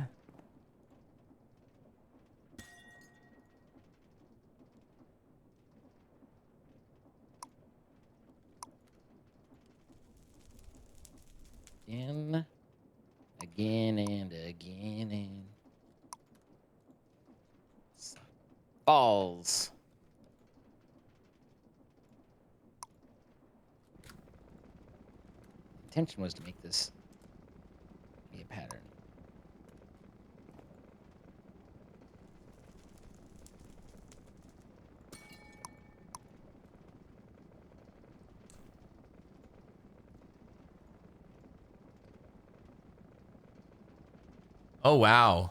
Again and again and balls. Intention was to make this be a pattern. Oh, wow.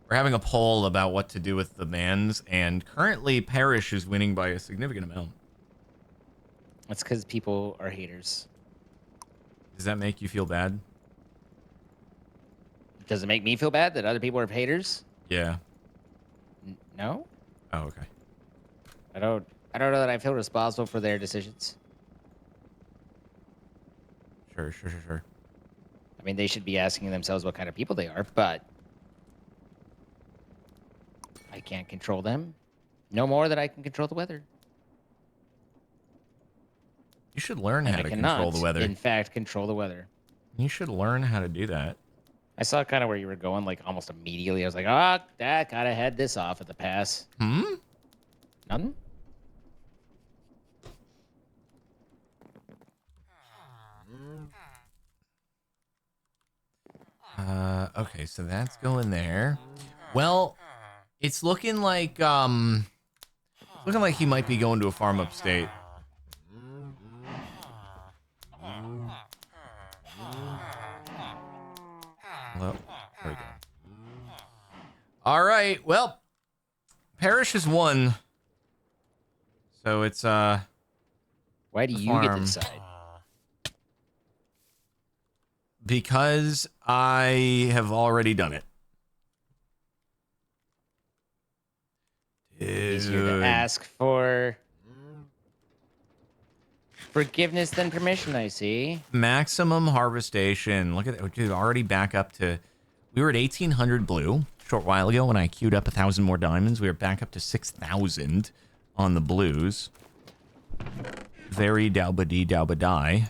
We're having a poll about what to do with the bans, and currently Parrish is winning by a significant amount. That's because people are haters. Does that make you feel bad? Does it make me feel bad that other people are haters? Yeah. No, Oh, okay. I don't. I don't know that I feel responsible for their decisions. Sure. I mean, they should be asking themselves what kind of people they are, but I can't control them. No more than I can control the weather. You should learn And how I to cannot, control the weather. in fact, control the weather. You should learn how to do that. I saw kind of where you were going, like almost immediately. I was like, oh, that gotta head this off at the pass. Hmm? Nothing? Okay, so that's going there. Well, it's looking like he might be going to a farm upstate. Well, there we go. All right, well, Parrish has won. So it's Why do you get to farm. decide? Because I have already done it. Easier to Dude. ask for forgiveness than permission, I see. Maximum harvestation. Look at that. Dude, already back up to... We were at 1,800 blue a short while ago when I queued up 1,000 more diamonds. We were back up to 6,000 on the blues. Very dalba-dee dalba-die.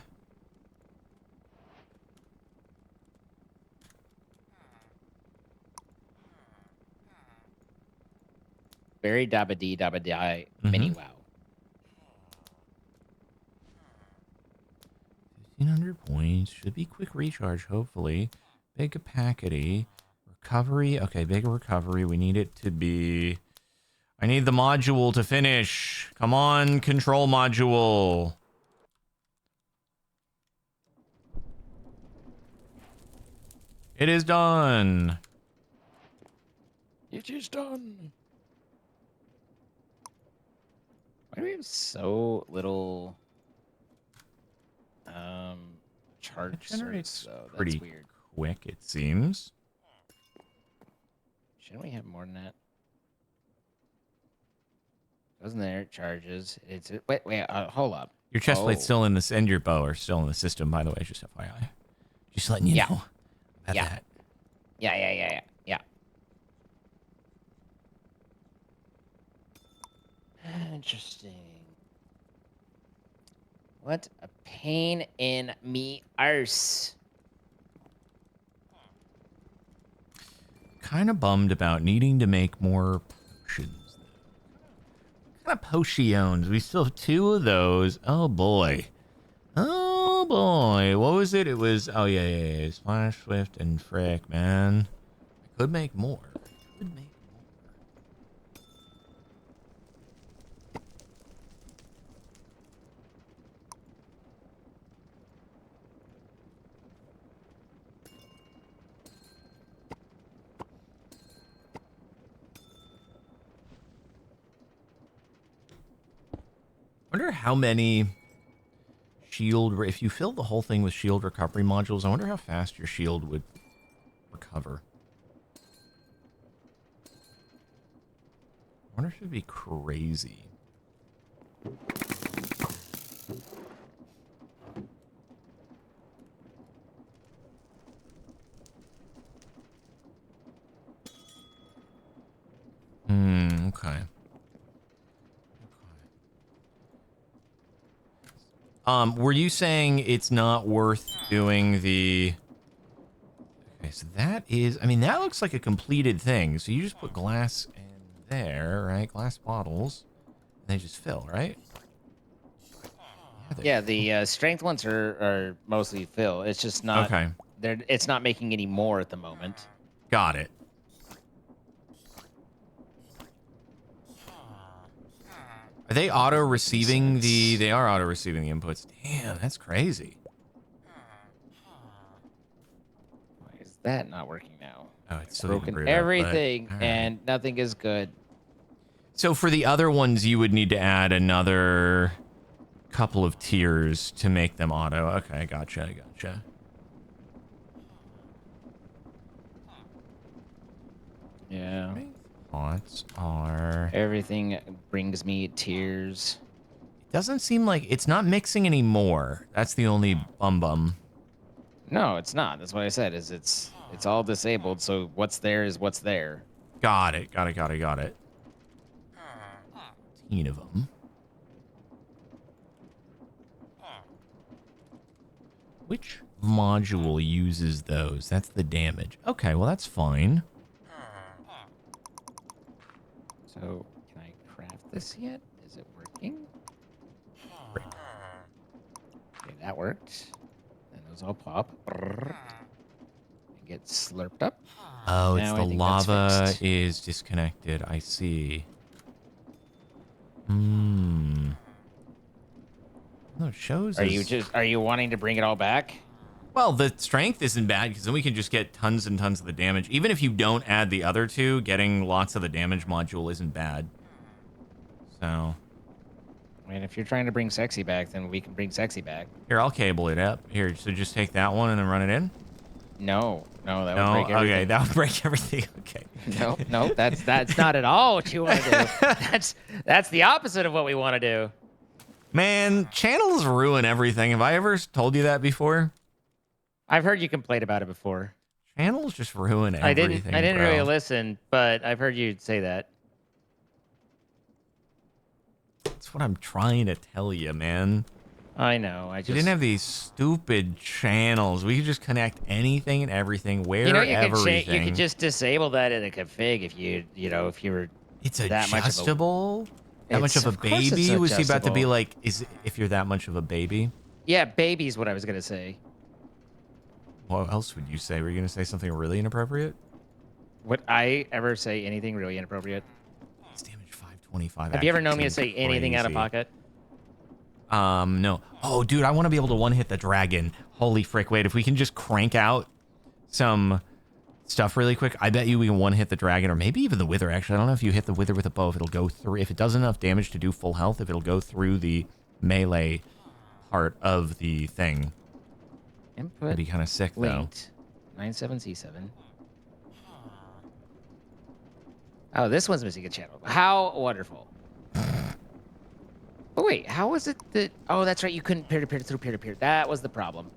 Very dabba dee dabba die mini wow. 1,500 points. Should be quick recharge, hopefully. Big packety. Recovery. Okay, big recovery. We need it to be... I need the module to finish. Come on, control module. It is done. It is done. Why do we have so little charge It generates surge, though? That's pretty weird. quick, it seems. Shouldn't we have more than that? Wasn't there? It charges. It's wait, hold up. Your chest plate's Oh. still in this, and your bow are still in the system, by the way, just FYI. Just letting you Yeah. know about Yeah. that. Yeah. Interesting. What a pain in me arse. Kind of bummed about needing to make more potions. What kind of potions? We still have 2 of those. Oh boy. Oh boy. What was it? It was, oh yeah. Splash, Swift, and Frick, man. I could make more. I wonder how many if you fill the whole thing with shield recovery modules, I wonder how fast your shield would recover. I wonder if it'd be crazy. Okay. Were you saying it's not worth doing the... Okay, so that is... I mean, that looks like a completed thing. So you just put glass in there, right? Glass bottles. And they just fill, right? Yeah, the strength ones are mostly fill. It's just not... Okay. It's not making any more at the moment. Got it. Are they auto-receiving the... They are auto-receiving the inputs. Damn, that's crazy. Why is that not working now? Oh, it's still Broken boot up, but- everything, all right. and nothing is good. So for the other ones, you would need to add another couple of tiers to make them auto. Okay, gotcha. Yeah. Thoughts are... Everything brings me tears. It doesn't seem like... It's not mixing anymore. That's the only bum. No, it's not. That's what I said. Is it's all disabled. So what's there is what's there. Got it. 10 of them. Which module uses those? That's the damage. Okay, well, that's fine. So can I craft this yet? Is it working? Okay, that worked. And those all pop. And get slurped up. Oh, it's Now the I think that's lava fixed. is disconnected. I see. No, it shows. Are you wanting to bring it all back? Well, the strength isn't bad because then we can just get tons and tons of the damage. Even if you don't add the other 2, getting lots of the damage module isn't bad. So. I mean, if you're trying to bring sexy back, then we can bring sexy back. Here, I'll cable it up. Here, so just take that one and then run it in. No, that would No, break everything. okay, that would break everything. Okay. No, that's not at all what you want to do. That's the opposite of what we want to do. Man, channels ruin everything. Have I ever told you that before? I've heard you complain about it before. Channels just ruin everything. I didn't bro. really listen, but I've heard you say that. That's what I'm trying to tell you, man. I know. I We just didn't have these stupid channels. We could just connect anything and everything, wherever. you could just disable that in a config if if you were It's that much of a- adjustable. That much It's- of a of course it's baby? Was he about to be adjustable. like, if you're that much of a baby? Yeah, baby's what I was gonna say. What else would you say? Were you gonna say something really inappropriate? Would I ever say anything really inappropriate? It's damage 525. Have you ever actually known me to seems say anything out of crazy. pocket? No. Oh, dude, I want to be able to one-hit the dragon. Holy frick! Wait, if we can just crank out some stuff really quick. I bet you we can one hit the dragon or maybe even the wither. Actually, I don't know if you hit the wither with a bow, if it'll go through. If it does enough damage to do full health, if it'll go through the melee part of the thing. Input. That'd be kind of sick, though. Linked. 97C7. Oh, this one's missing a channel. How wonderful. But wait, how was it that... Oh, that's right. You couldn't peer-to-peer through peer-to-peer. That was the problem.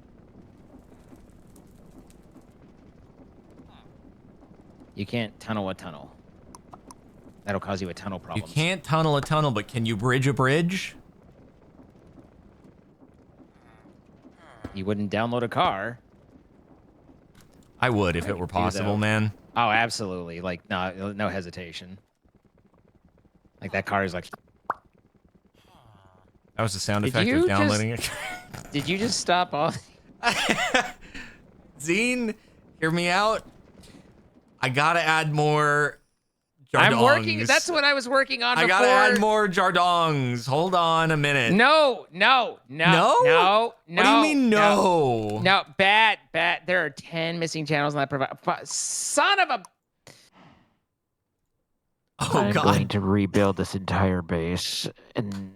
You can't tunnel a tunnel. That'll cause you a tunnel problem. You can't tunnel a tunnel, but can you bridge a bridge? You wouldn't download a car. I would if it were possible, man. Oh, absolutely. Like, no hesitation. Like, that car is like... That was the sound Did effect you of downloading it. Did you just stop all... Zine, hear me out. I gotta add more jardongs. I'm working... That's what I was working on before. I gotta add more jardongs. Hold on a minute. No. No? What do you mean no? No, bad. There are 10 missing channels on that provide. Son of a... Oh, I'm God. going to rebuild this entire base and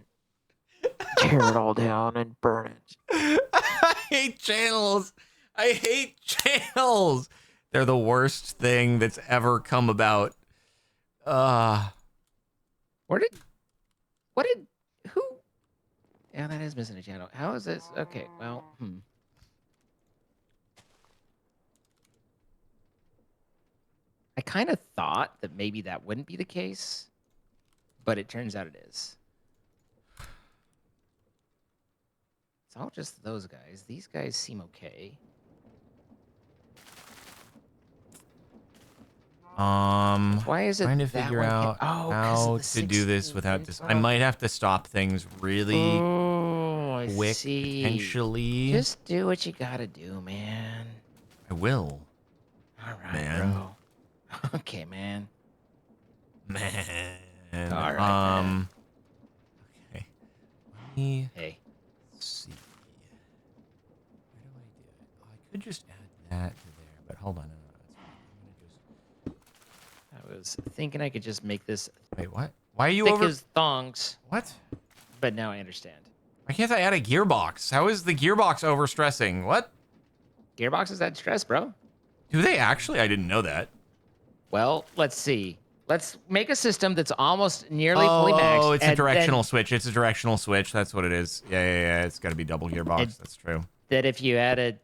tear it all down and burn it. I hate channels. I hate channels. They're the worst thing that's ever come about. What did... Who... Yeah, that is missing a channel. How is this? Okay, well, I kind of thought that maybe that wouldn't be the case, but it turns out it is. It's all just those guys. These guys seem okay. Why is it trying to that figure one out can't- Oh, 'cause how of the to do this 16. without this. I might have to stop things really Oh, I quick, see. potentially. Just do what you gotta do, man. I will. All right, Man. bro. Okay, man. Man. All right, man. Okay. Let me Hey. see. Where do I do it? Oh, I could just add that to there, but hold on. No, that's fine. I was thinking I could just make this Wait, what? Why are you thick over? as thongs, What? but now I understand. Why can't I add a gearbox? How is the gearbox overstressing? What? Gearboxes that stress, bro. Do they actually? I didn't know that. Well, let's see. Let's make a system that's almost nearly fully maxed. Oh, it's a and directional switch. It's a directional switch. That's what it is. Yeah. It's got to be double gearbox. That's true. That if you add a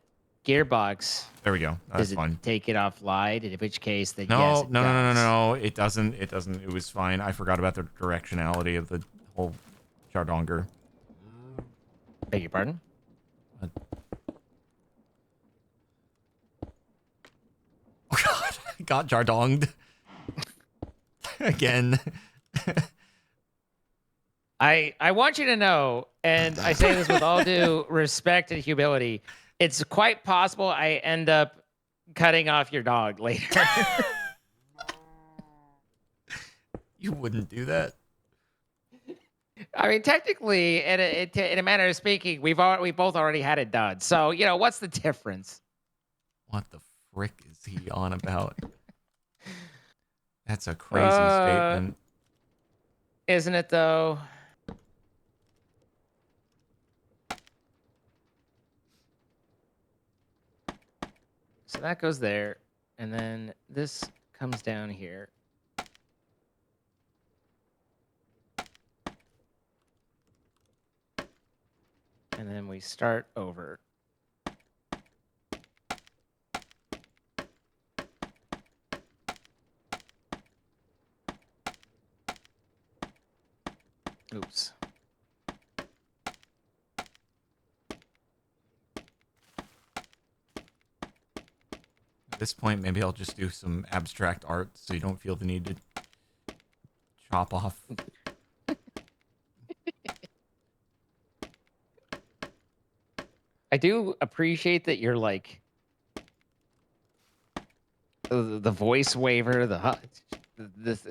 gearbox, There we go. That's does it fine. take it offline? In which case, then No, yes, it no. does. It doesn't. It doesn't. It was fine. I forgot about the directionality of the whole Jardonger. Beg your pardon? Oh God, I got Jardonged again. I want you to know, and I say this with all due respect and humility, it's quite possible I end up cutting off your dog later. You wouldn't do that. I mean, technically, in a manner of speaking, we both already had it done. So, you know, what's the difference? What the frick is he on about? That's a crazy statement. Isn't it, though? So that goes there, and then this comes down here. And then we start over. Oops. At this point, maybe I'll just do some abstract art so you don't feel the need to chop off. I do appreciate that you're like the voice waiver, this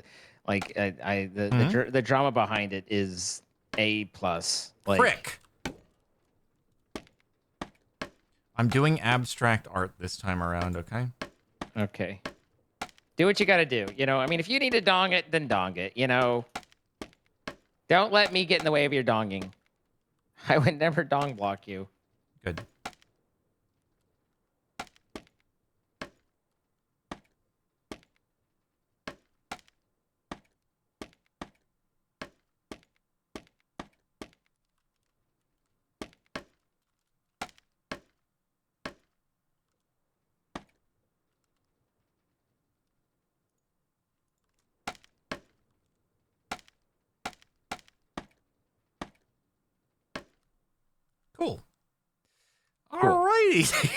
like the drama behind it is A+. Like, Frick! I'm doing abstract art this time around, okay? Okay. Do what you gotta do. You know, I mean, if you need to dong it, then dong it. You know, don't let me get in the way of your donging. I would never dong block you. Good. Cool. Alrighty.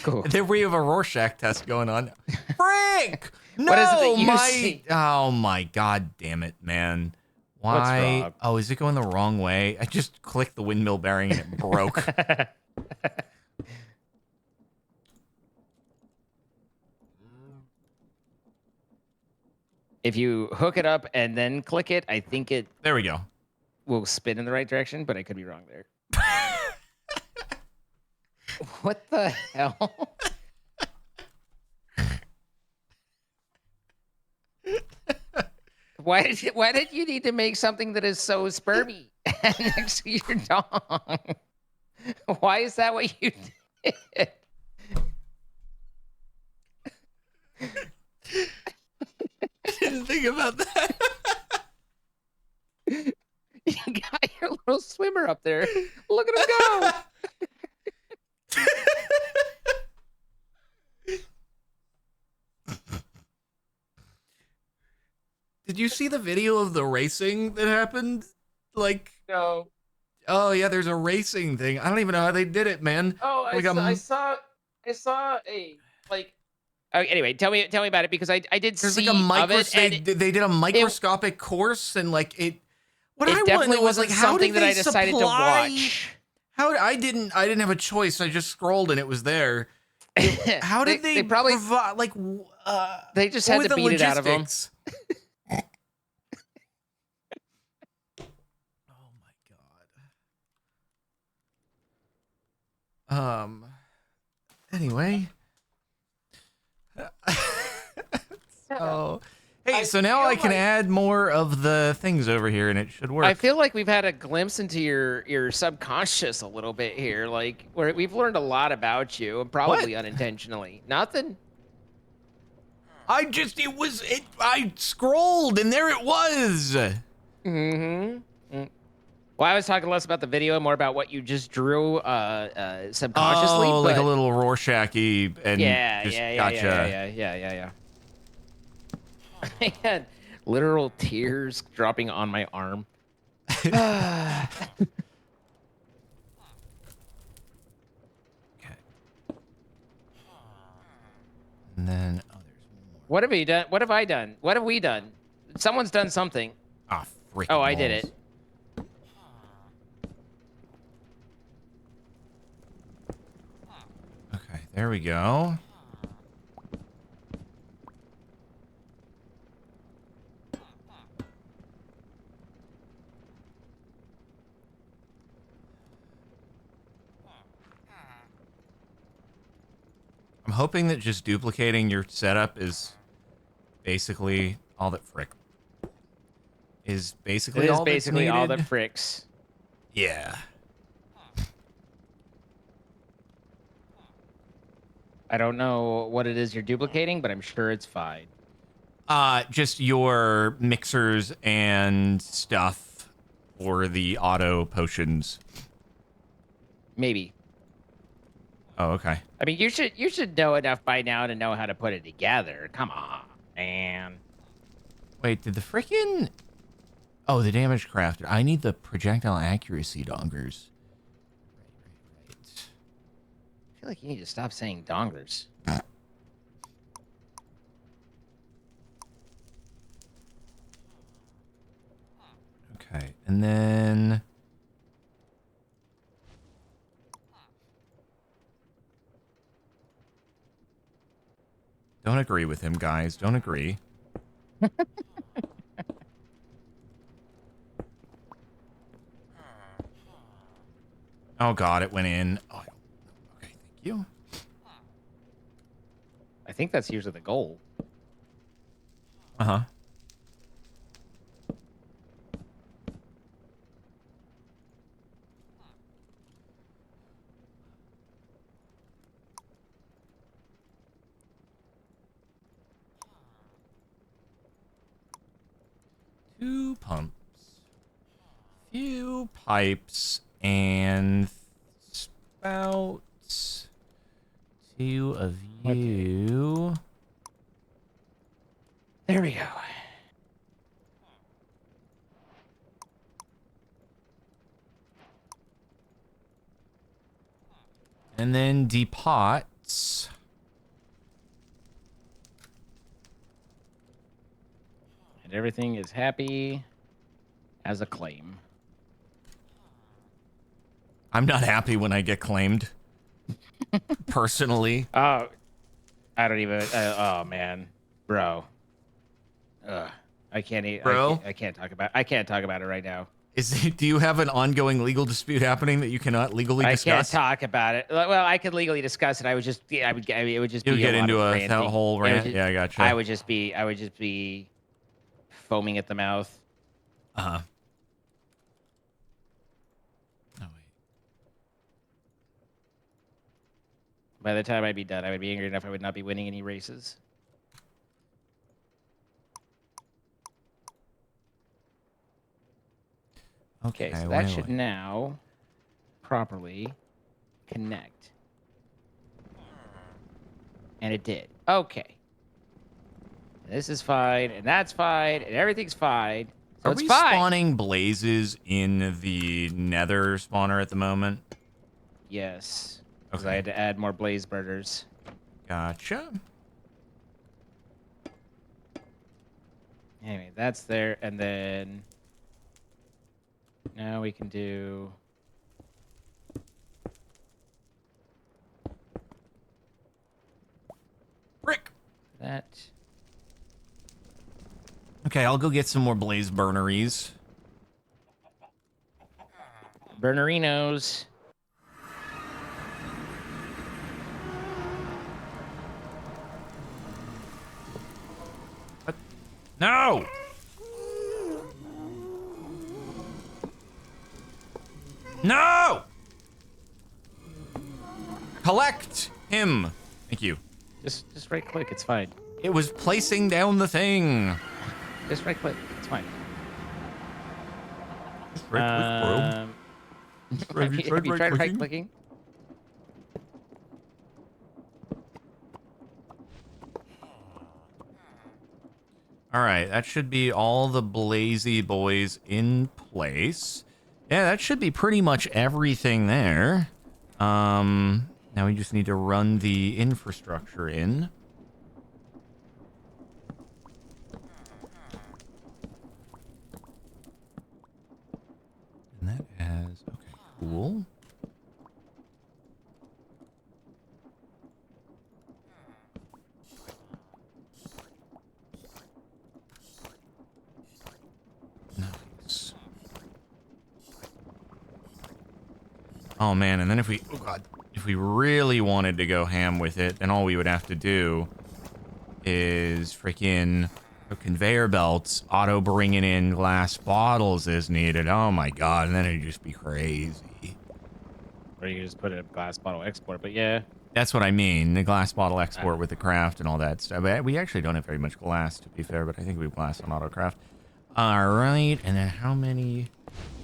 Cool. Then we have a Rorschach test going on. Frank! No, What is it that you see? Oh my god damn it, man. What's Why? wrong? Oh, is it going the wrong way? I just clicked the windmill bearing and it broke. If you hook it up and then click it, I think it There we go. will spin in the right direction, but I could be wrong there. What the hell? Why did you need to make something that is so spermy next to your dong? Why is that what you did? Didn't think about that. You got your little swimmer up there. Look at him go. Did you see the video of the racing that happened? Like, No. oh yeah, there's a racing thing. I don't even know how they did it, man. Oh, Like I saw a like. Oh, anyway, tell me about it because I did There's see like a of it, and they did a microscopic course and like it. What it I definitely wanted was wasn't like, how something did that they I decided to supply- watch. How I didn't have a choice. I just scrolled and it was there. How did they probably provide like they just what had were to the beat it out of them. logistics? Oh my god. Anyway. So hey, so now I can add more of the things over here and it should work. I feel like we've had a glimpse into your subconscious a little bit here, like where we've learned a lot about you, and probably What? unintentionally. Nothing. I scrolled and there it was. Mm-hmm. Well, I was talking less about the video, more about what you just drew subconsciously. Oh, like a but- little Rorschach-y and just gotcha. Yeah. I had literal tears dropping on my arm. Okay. And then oh, there's more. What have you done? What have I done? What have we done? Someone's done something. Ah, freaking Oh, I did balls. it. Okay, there we go. I'm hoping that just duplicating your setup is basically all that is basically It is all that's basically all the needed. fricks. Yeah. I don't know what it is you're duplicating, but I'm sure it's fine. Just your mixers and stuff for the auto potions. Maybe. Oh, okay. I mean, you should know enough by now to know how to put it together. Come on, man. Wait, did the freaking... Oh, the damage crafted. I need the projectile accuracy dongers. Right. I feel like you need to stop saying donglers. Okay, and then... Don't agree with him, guys. Don't agree. Oh, God, it went in. Oh, okay, thank you. think that's usually the goal. Uh-huh. Two pumps. Few pipes and spouts. Two of you. There we go. And then depots. And everything is happy as a claim. I'm not happy when I get claimed. Personally. Oh, I don't even. Oh man, bro. I can't. Bro? I can't talk about. I can't talk about it right now. Do you have an ongoing legal dispute happening that you cannot legally I discuss? can't talk about it. Well, I could legally discuss it. I would just. I would. It would just You'll be. get a lot into of a ranting. whole It would rant. just- Yeah, I gotcha. I would just be. I would just be foaming at the mouth. Uh-huh. Oh, wait. By the time I'd be done, I would be angry enough. I would not be winning any races. Okay, so that should now properly connect. And it did. Okay. This is fine, and that's fine, and everything's fine. So Are it's we fine. spawning blazes in the nether spawner at the moment? Yes. Because I Okay. had to add more blaze burners. Gotcha. Anyway, that's there, and then now we can do Brick. that. Okay, I'll go get some more blaze burneries. Burnerinos. No! No! Collect him. Thank you. Just right click, it's fine. It was placing down the thing. Just right click, it's fine. Have you tried Have you tried right right-clicking? clicking? All right, that should be all the blazy boys in place. Yeah, that should be pretty much everything there. Now we just need to run the infrastructure in. And that has, okay, cool. Nice. Oh man, and then if we, oh god, if we really wanted to go ham with it, then all we would have to do is freaking conveyor belts auto bringing in glass bottles as needed. Oh my god, and then it'd just be crazy. Or you can just put a glass bottle export, but yeah. That's what I mean, the glass bottle export with the craft and all that stuff. We actually don't have very much glass, to be fair, but I think we have glass on autocraft. All right, and then how many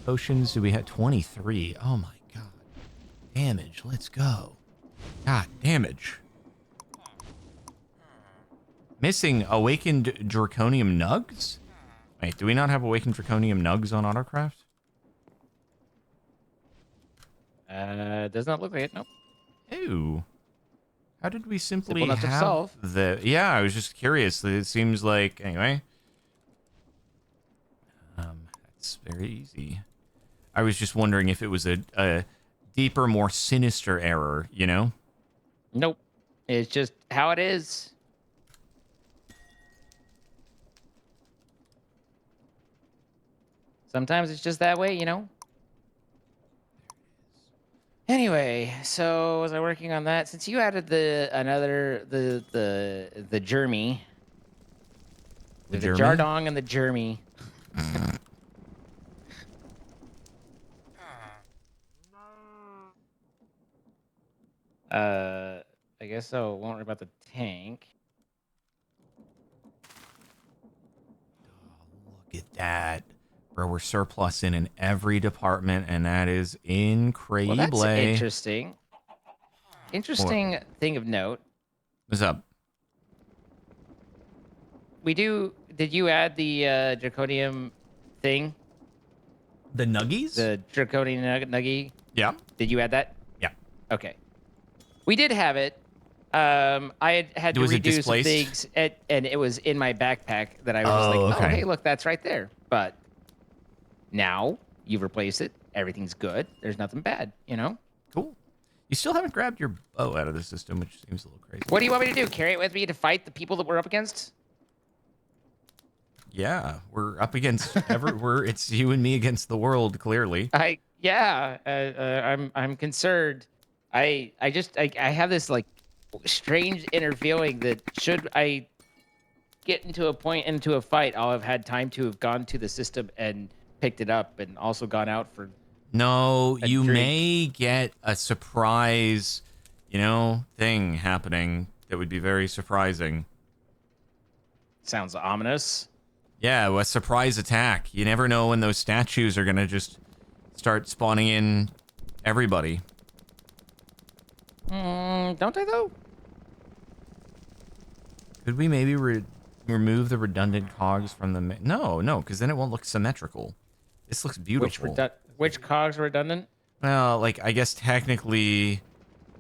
potions do we have? 23. Oh my god. Damage, let's go. God, damage. Missing awakened draconium nugs? Wait, do we not have awakened draconium nugs on autocraft? Does not look like it, nope. Ew. How did we simply Simple enough to have solve. the... Yeah, I was just curious. It seems like... Anyway. That's very easy. I was just wondering if it was a deeper, more sinister error, you know? Nope. It's just how it is. Sometimes it's just that way, you know? Anyway, so was I working on that? Since you added the Jeremy, The the Jeremy? Jardong and the Jeremy. I guess so. Won't worry about the tank. Look at that. Bro, we're surplus in every department, and that is incredible. Well, that's interesting. Interesting thing of note. What's up? Did you add the draconium thing? The nuggies? The draconian nuggie? Yeah. Did you add that? Yeah. Okay. We did have it. I had to Was it redo some displaced? things, and it was in my backpack that I was just like, okay. oh, hey, look, that's right there. But now you've replaced it. Everything's good. There's nothing bad, you know? Cool. You still haven't grabbed your bow out of the system, which seems a little crazy. What do you want me to do? Carry it with me to fight the people that we're up against? Yeah, we're up against it's you and me against the world, clearly. I'm concerned. I have this like strange inner feeling that should I get into a fight, I'll have had time to have gone to the system and picked it up and also gone out for No, a you drink. may get a surprise, thing happening that would be very surprising. Sounds ominous. Yeah, a surprise attack. You never know when those statues are gonna just start spawning in everybody. Don't I though? Could we maybe remove the redundant cogs from the... No, because then it won't look symmetrical. This looks beautiful. Which cogs are redundant? Well, like, I guess technically...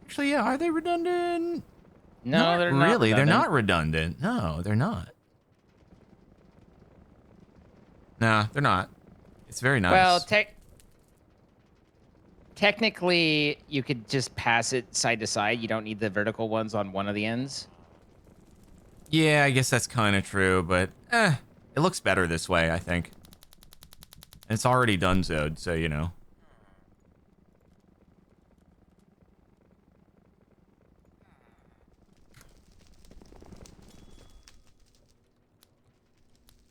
Actually, yeah, are they redundant? No, they're not really. They're redundant. not redundant. No, they're not. Nah, they're not. It's very nice. Well, technically, you could just pass it side to side. You don't need the vertical ones on one of the ends. Yeah, I guess that's kind of true, but it looks better this way, I think. And it's already done so you know.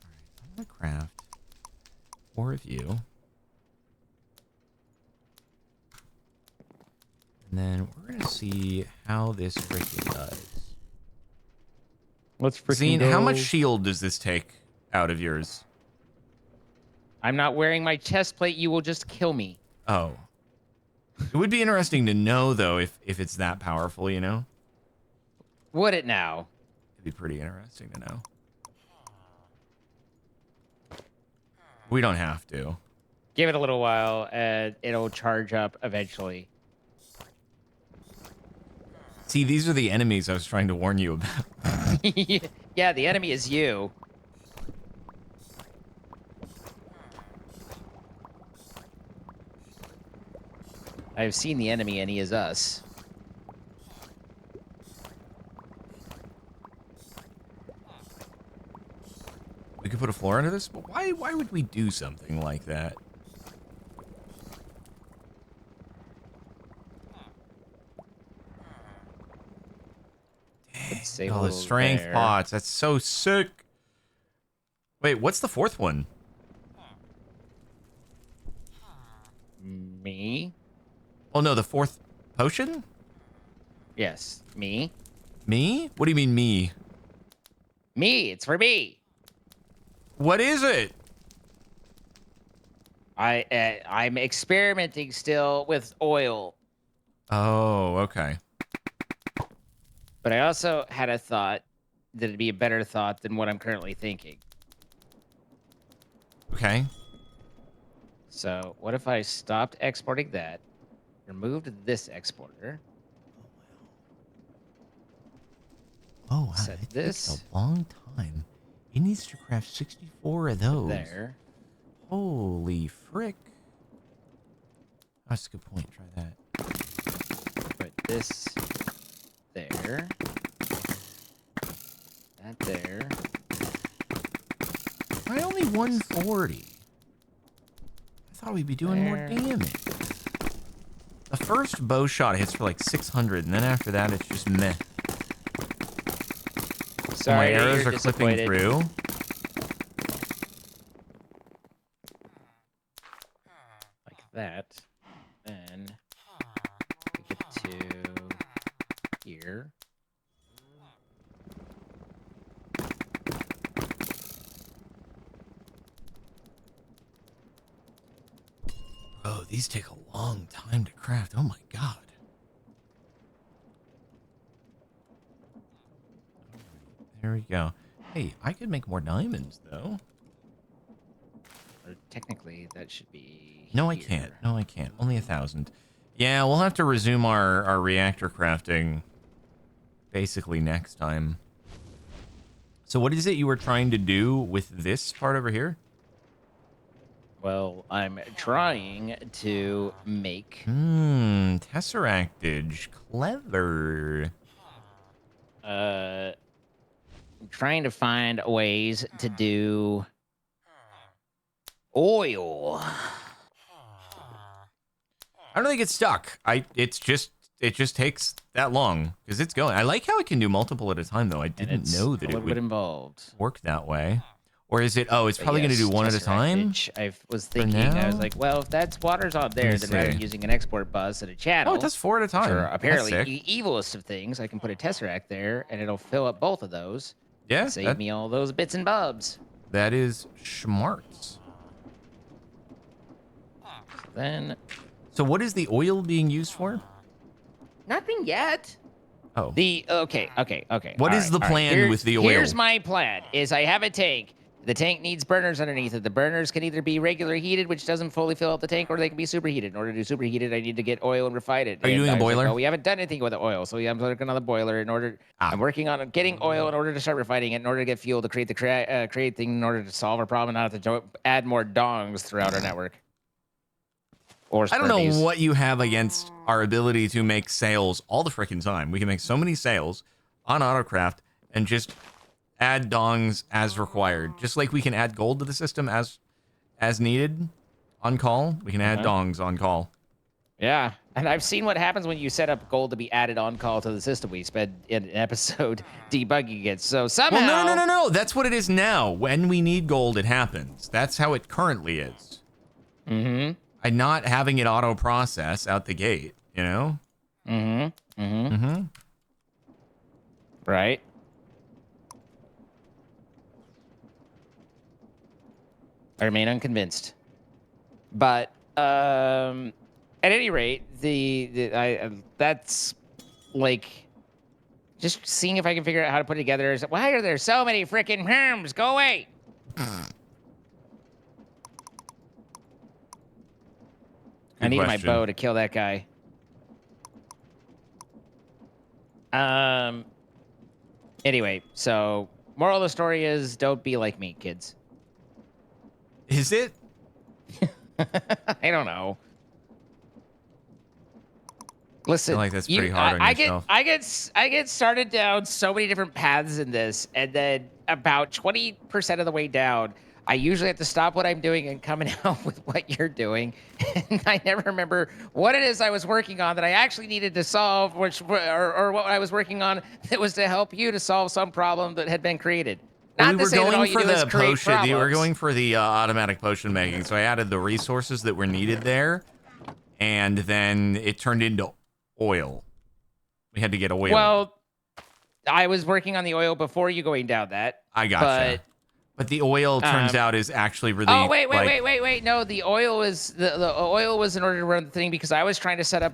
Alright, I'm gonna craft 4 of you. And then we're gonna see how this freaking does. Let's Zine, how much shield does this take out of yours? I'm not wearing my chest plate. You will just kill me. Oh. It would be interesting to know, though, if it's that powerful, you know? Would it now? It'd be pretty interesting to know. We don't have to. Give it a little while, and it'll charge up eventually. See, these are the enemies I was trying to warn you about. Yeah, the enemy is you. I've seen the enemy, and he is us. We could put a floor under this, but why would we do something like that? Let's save a Oh, the little strength there. pots. That's so sick. Wait, what's the 4th one? Me? Oh, no, the 4th potion? Yes, me. Me? What do you mean, me? Me, it's for me. What is it? I'm experimenting still with oil, Oh, okay. but I also had a thought that it'd be a better thought than what I'm currently thinking. Okay. So what if I stopped exporting that, removed this exporter, Oh, wow. Set It this takes a long time. It needs to craft 64 of those. there, Holy frick. That's a good point. Try that. put this there, that there. Why only 140? I thought we'd be doing more There. damage. The first bow shot hits for like 600, and then after that, it's just meh. Sorry, My arrows you're are clipping disappointed. through. Like that. Then we get to here. Oh, these take a long time to craft. Oh my god. There we go. Hey, I could make more diamonds, though. Or technically, that should be. No, I here. can't. No, I can't. Only 1,000. Yeah, we'll have to resume our reactor crafting basically next time. So what is it you were trying to do with this part over here? Well, I'm trying to make Tesseractage. Clever. I'm trying to find ways to do oil. I don't think it's stuck. It just takes that long because it's going. I like how it can do multiple at a time though. I And didn't it's know that a it little bit would involved. work that way. Or is it? Oh, it's But probably going to yes, do one at a time. Tesseractage. I was thinking, I was now? like, well, if that's water's on there, me then rather see. than using an export bus and a channel, Oh, it does 4 at a which time. are That's apparently sick. evilest of things, I can put a Tesseract there and it'll fill up both of those. Yeah, And save that, me all those bits and bubs. that is schmarts. Then So what is the oil being used for? nothing yet. Oh, Okay. What is the plan with the oil? Here's my plan: is I have a tank. The tank needs burners underneath it. The burners can either be regular heated, which doesn't fully fill up the tank, or they can be superheated. In order to do superheated, I need to get oil and refine it. Are you And doing a I was like, boiler? well, we haven't done anything with the oil, so I'm working on the boiler. I'm working on getting oil in order to start refining it, in order to get fuel to create the create thing, in order to solve our problem, and not have to add more dongs throughout our network. Or I don't know Spurbies. what you have against our ability to make sales all the freaking time. We can make so many sales on Autocraft and just add dongs as required. Just like we can add gold to the system as needed on call, we can add dongs on call. Yeah, and I've seen what happens when you set up gold to be added on call to the system. We spent an episode debugging it, so somehow. Well, no. That's what it is now. When we need gold, it happens. That's how it currently is. Mm-hmm. And not having it auto process out the gate, you know? Mm-hmm. Mm-hmm. Mm-hmm. Right. I remain unconvinced. But at any rate, that's like just seeing if I can figure out how to put it together. Why are there so many freaking herms? Go away. I need my bow to kill that guy. Anyway, so moral of the story is don't be like me, kids. Is it? I don't know. Listen, I feel like that's pretty hard on yourself. I get started down so many different paths in this, and then about 20% of the way down, I usually have to stop what I'm doing and coming out with what you're doing, and I never remember what it is I was working on that I actually needed to solve, or what I was working on that was to help you to solve some problem that had been created. Well, Not we to were say that all going you for do is the create potion. We were problems. going for the automatic potion making, so I added the resources that were needed there, and then it turned into oil. We had to get oil. Well, I was working on the oil before you going down that. I gotcha. But the oil turns out is actually really. Oh wait! No, the oil was the oil was in order to run the thing because I was trying to set up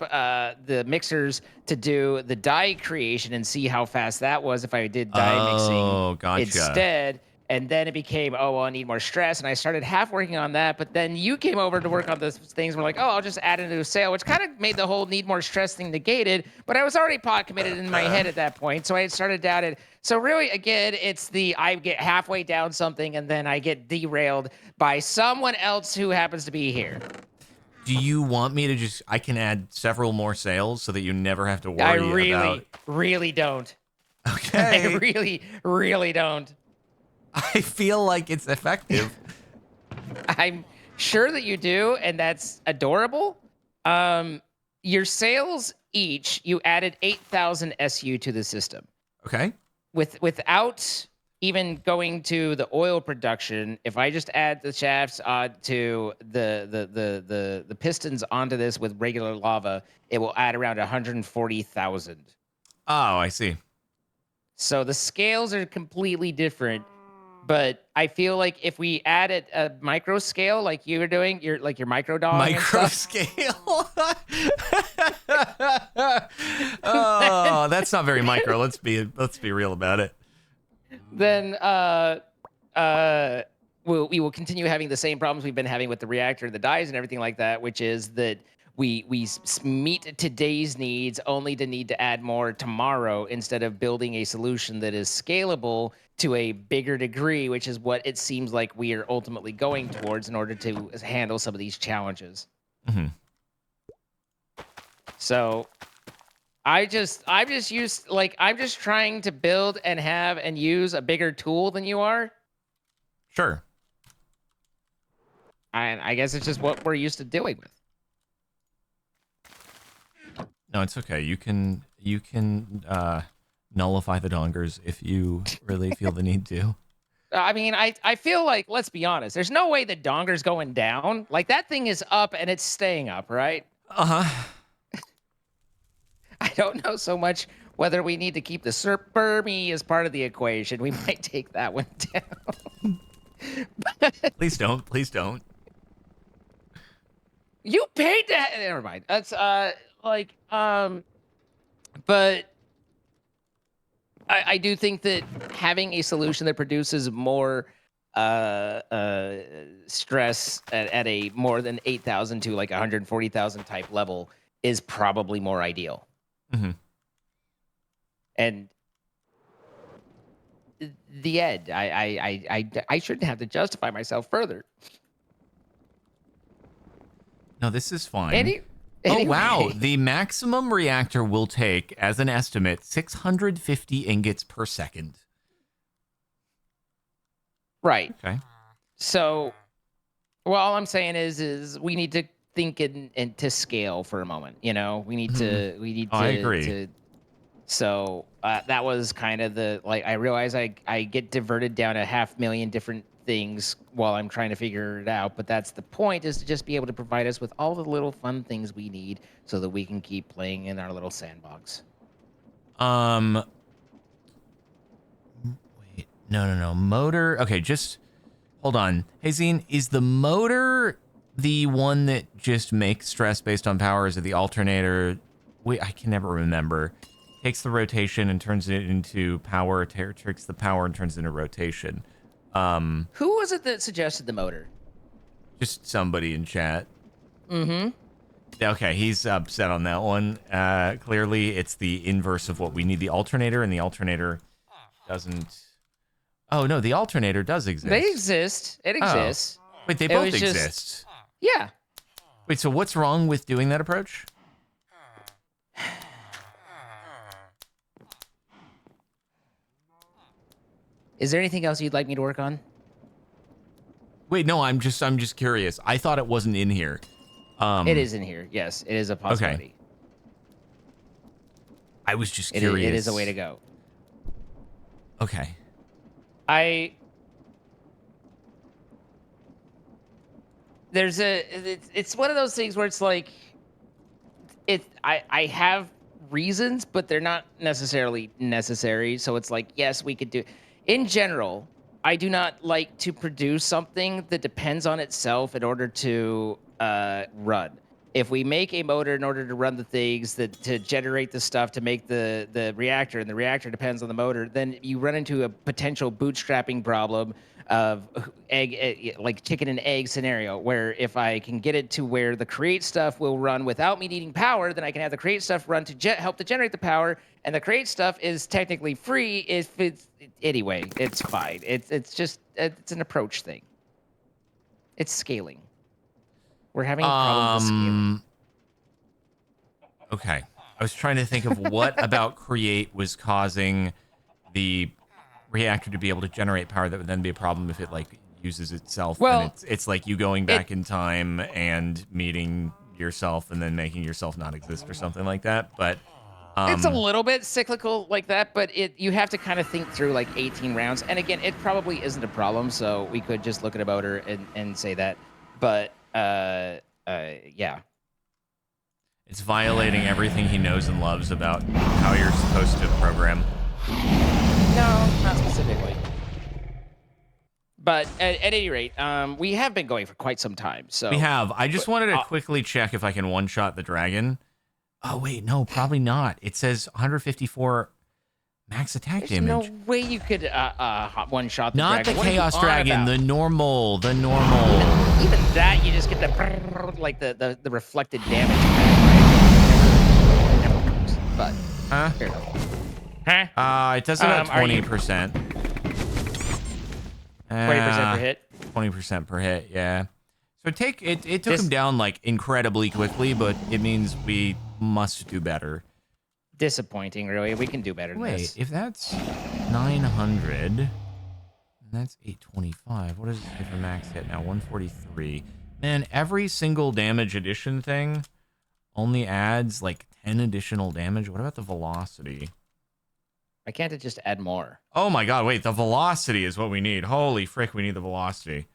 the mixers to do the dye creation and see how fast that was if I did dye mixing gotcha. instead. And then it became, oh, well, I need more stress. And I started half working on that. But then you came over to work on those things. We're like, oh, I'll just add it to a sale, which kind of made the whole need more stress thing negated. But I was already pot committed in my head at that point. So I had started down it. So really, again, it's I get halfway down something and then I get derailed by someone else who happens to be here. Do you want me to I can add several more sales so that you never have to worry about... really don't. Okay. I really don't. I feel like it's effective. I'm sure that you do, and that's adorable. your sales each, you added 8,000 SU to the system. Okay. Without even going to the oil production, if I just add the shafts to the pistons onto this with regular lava, it will add around 140,000. Oh, I see. So the scales are completely different. But I feel like if we added a micro scale, like you were doing, your micro dog Micro and stuff, scale. Oh, that's not very micro. Let's be real about it. then we will continue having the same problems we've been having with the reactor, the dies, and everything like that, which is that we meet today's needs only to need to add more tomorrow instead of building a solution that is scalable to a bigger degree, which is what it seems like we are ultimately going towards in order to handle some of these challenges. Mm-hmm. So I'm just trying to build and have and use a bigger tool than you are. Sure. And I guess it's just what we're used to doing with. No, it's okay. You can nullify the dongers if you really feel the need to. I mean, I feel like, let's be honest, there's no way the donger's going down. Like, that thing is up and it's staying up, right? Uh-huh. I don't know so much whether we need to keep the Spermie as part of the equation. We might take that one down. Please don't. Please don't. You paid that. Never mind. That's but I do think that having a solution that produces more stress at a more than 8,000 to like 140,000 type level is probably more ideal. Mm-hmm. And the end, I shouldn't have to justify myself further. No, this is fine. Anyway. Oh, wow. The maximum reactor will take, as an estimate, 650 ingots per second. Right. Okay. So, well, all I'm saying is we need to think in to scale for a moment. You know, we need to. I agree. So that was kind of the I realize I get diverted down 500,000 different things while I'm trying to figure it out, but that's the point, is to just be able to provide us with all the little fun things we need so that we can keep playing in our little sandbox. Wait, no. Motor. Okay, just hold on. Hey, Zine, is the motor the one that just makes stress based on power? Is it the alternator? Wait, I can never remember. Takes the rotation and turns it into power, takes the power and turns it into rotation. Who was it that suggested the motor? Just somebody in chat. Mm-hmm. Okay, he's upset on that one. Clearly, it's the inverse of what we need. The alternator, and the alternator doesn't... Oh, no, the alternator does exist. They exist. It exists. Oh. Wait, they both exist? Yeah. Wait, so what's wrong with doing that approach? Is there anything else you'd like me to work on? Wait, no, I'm just curious. I thought it wasn't in here. It is in here. Yes, it is a possibility. Okay. I was just curious. It is a way to go. Okay. It's one of those things where it's like, I have reasons, but they're not necessarily necessary. So it's like, yes, we could do. In general, I do not like to produce something that depends on itself in order to run. If we make a motor in order to run the things to generate the stuff to make the reactor, and the reactor depends on the motor, then you run into a potential bootstrapping problem of like chicken and egg scenario, where if I can get it to where the create stuff will run without me needing power, then I can have the create stuff run to help to generate the power, and the create stuff is technically free. If it's anyway, it's fine. It's just an approach thing. It's scaling. We're having problems with scaling. Okay. I was trying to think of what about create was causing the reactor to be able to generate power that would then be a problem if it like uses itself. Well, and it's like you going back in time and meeting yourself and then making yourself not exist or something like that. But It's a little bit cyclical like that, but you have to kind of think through like 18 rounds. And again, it probably isn't a problem, so we could just look at about her and say that. But yeah. it's violating everything he knows and loves about how you're supposed to program. No, not specifically. But at any rate, we have been going for quite some time. So We have. I just wanted to quickly check if I can one-shot the dragon. Oh, wait, no, probably not. It says 154 max attack there's damage. no way you could one shot the Not dragon. the What are you Chaos on Dragon, about? the normal. Even that, you just get the like the reflected damage. Never works. But Huh? fair enough. Huh? It does about Are you- 20%. 20% per hit. 20% per hit, yeah. So it took This- him down like incredibly quickly, but it means we must do better. Disappointing, really. We can do better than Wait, this. if that's 900, and that's 825. What does it say for max hit now? 143. Man, every single damage addition thing only adds like 10 additional damage. What about the velocity? Why can't it just add more? Oh my god, wait, the velocity is what we need. Holy frick, we need the velocity.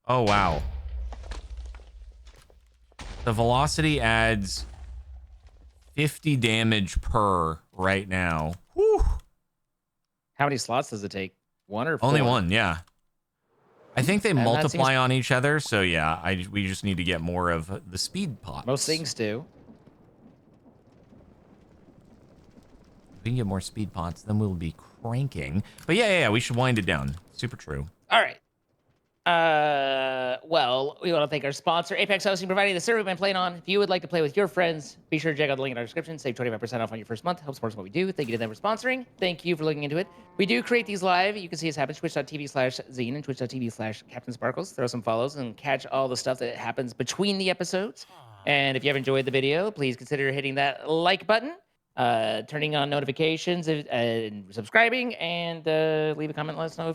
Oh, wow. The velocity adds 50 damage per right now. Whew. How many slots does it take? One or four? Only one, yeah. I think they And that multiply seems- on each other, so yeah, we just need to get more of the speed pots. Most things do. If we can get more speed pots, then we'll be cranking. But yeah, we should wind it down. Super true. All right. Well, we want to thank our sponsor, Apex Hosting, providing the server we've been playing on. If you would like to play with your friends, be sure to check out the link in our description. Save 25% off on your first month. Help support what we do. Thank you to them for sponsoring. Thank you for looking into it. We do create these live. You can see us happen twitch.tv/Zine and twitch.tv/CaptainSparkles. Throw some follows and catch all the stuff that happens between the episodes. And if you have enjoyed the video, please consider hitting that like button, turning on notifications, and subscribing, and leave a comment. Let us know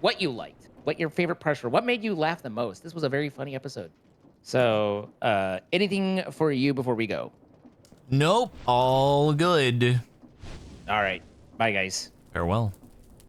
what you liked, what your favorite parts were, what made you laugh the most. This was a very funny episode. So, anything for you before we go? Nope, all good. All right. Bye, guys. Farewell.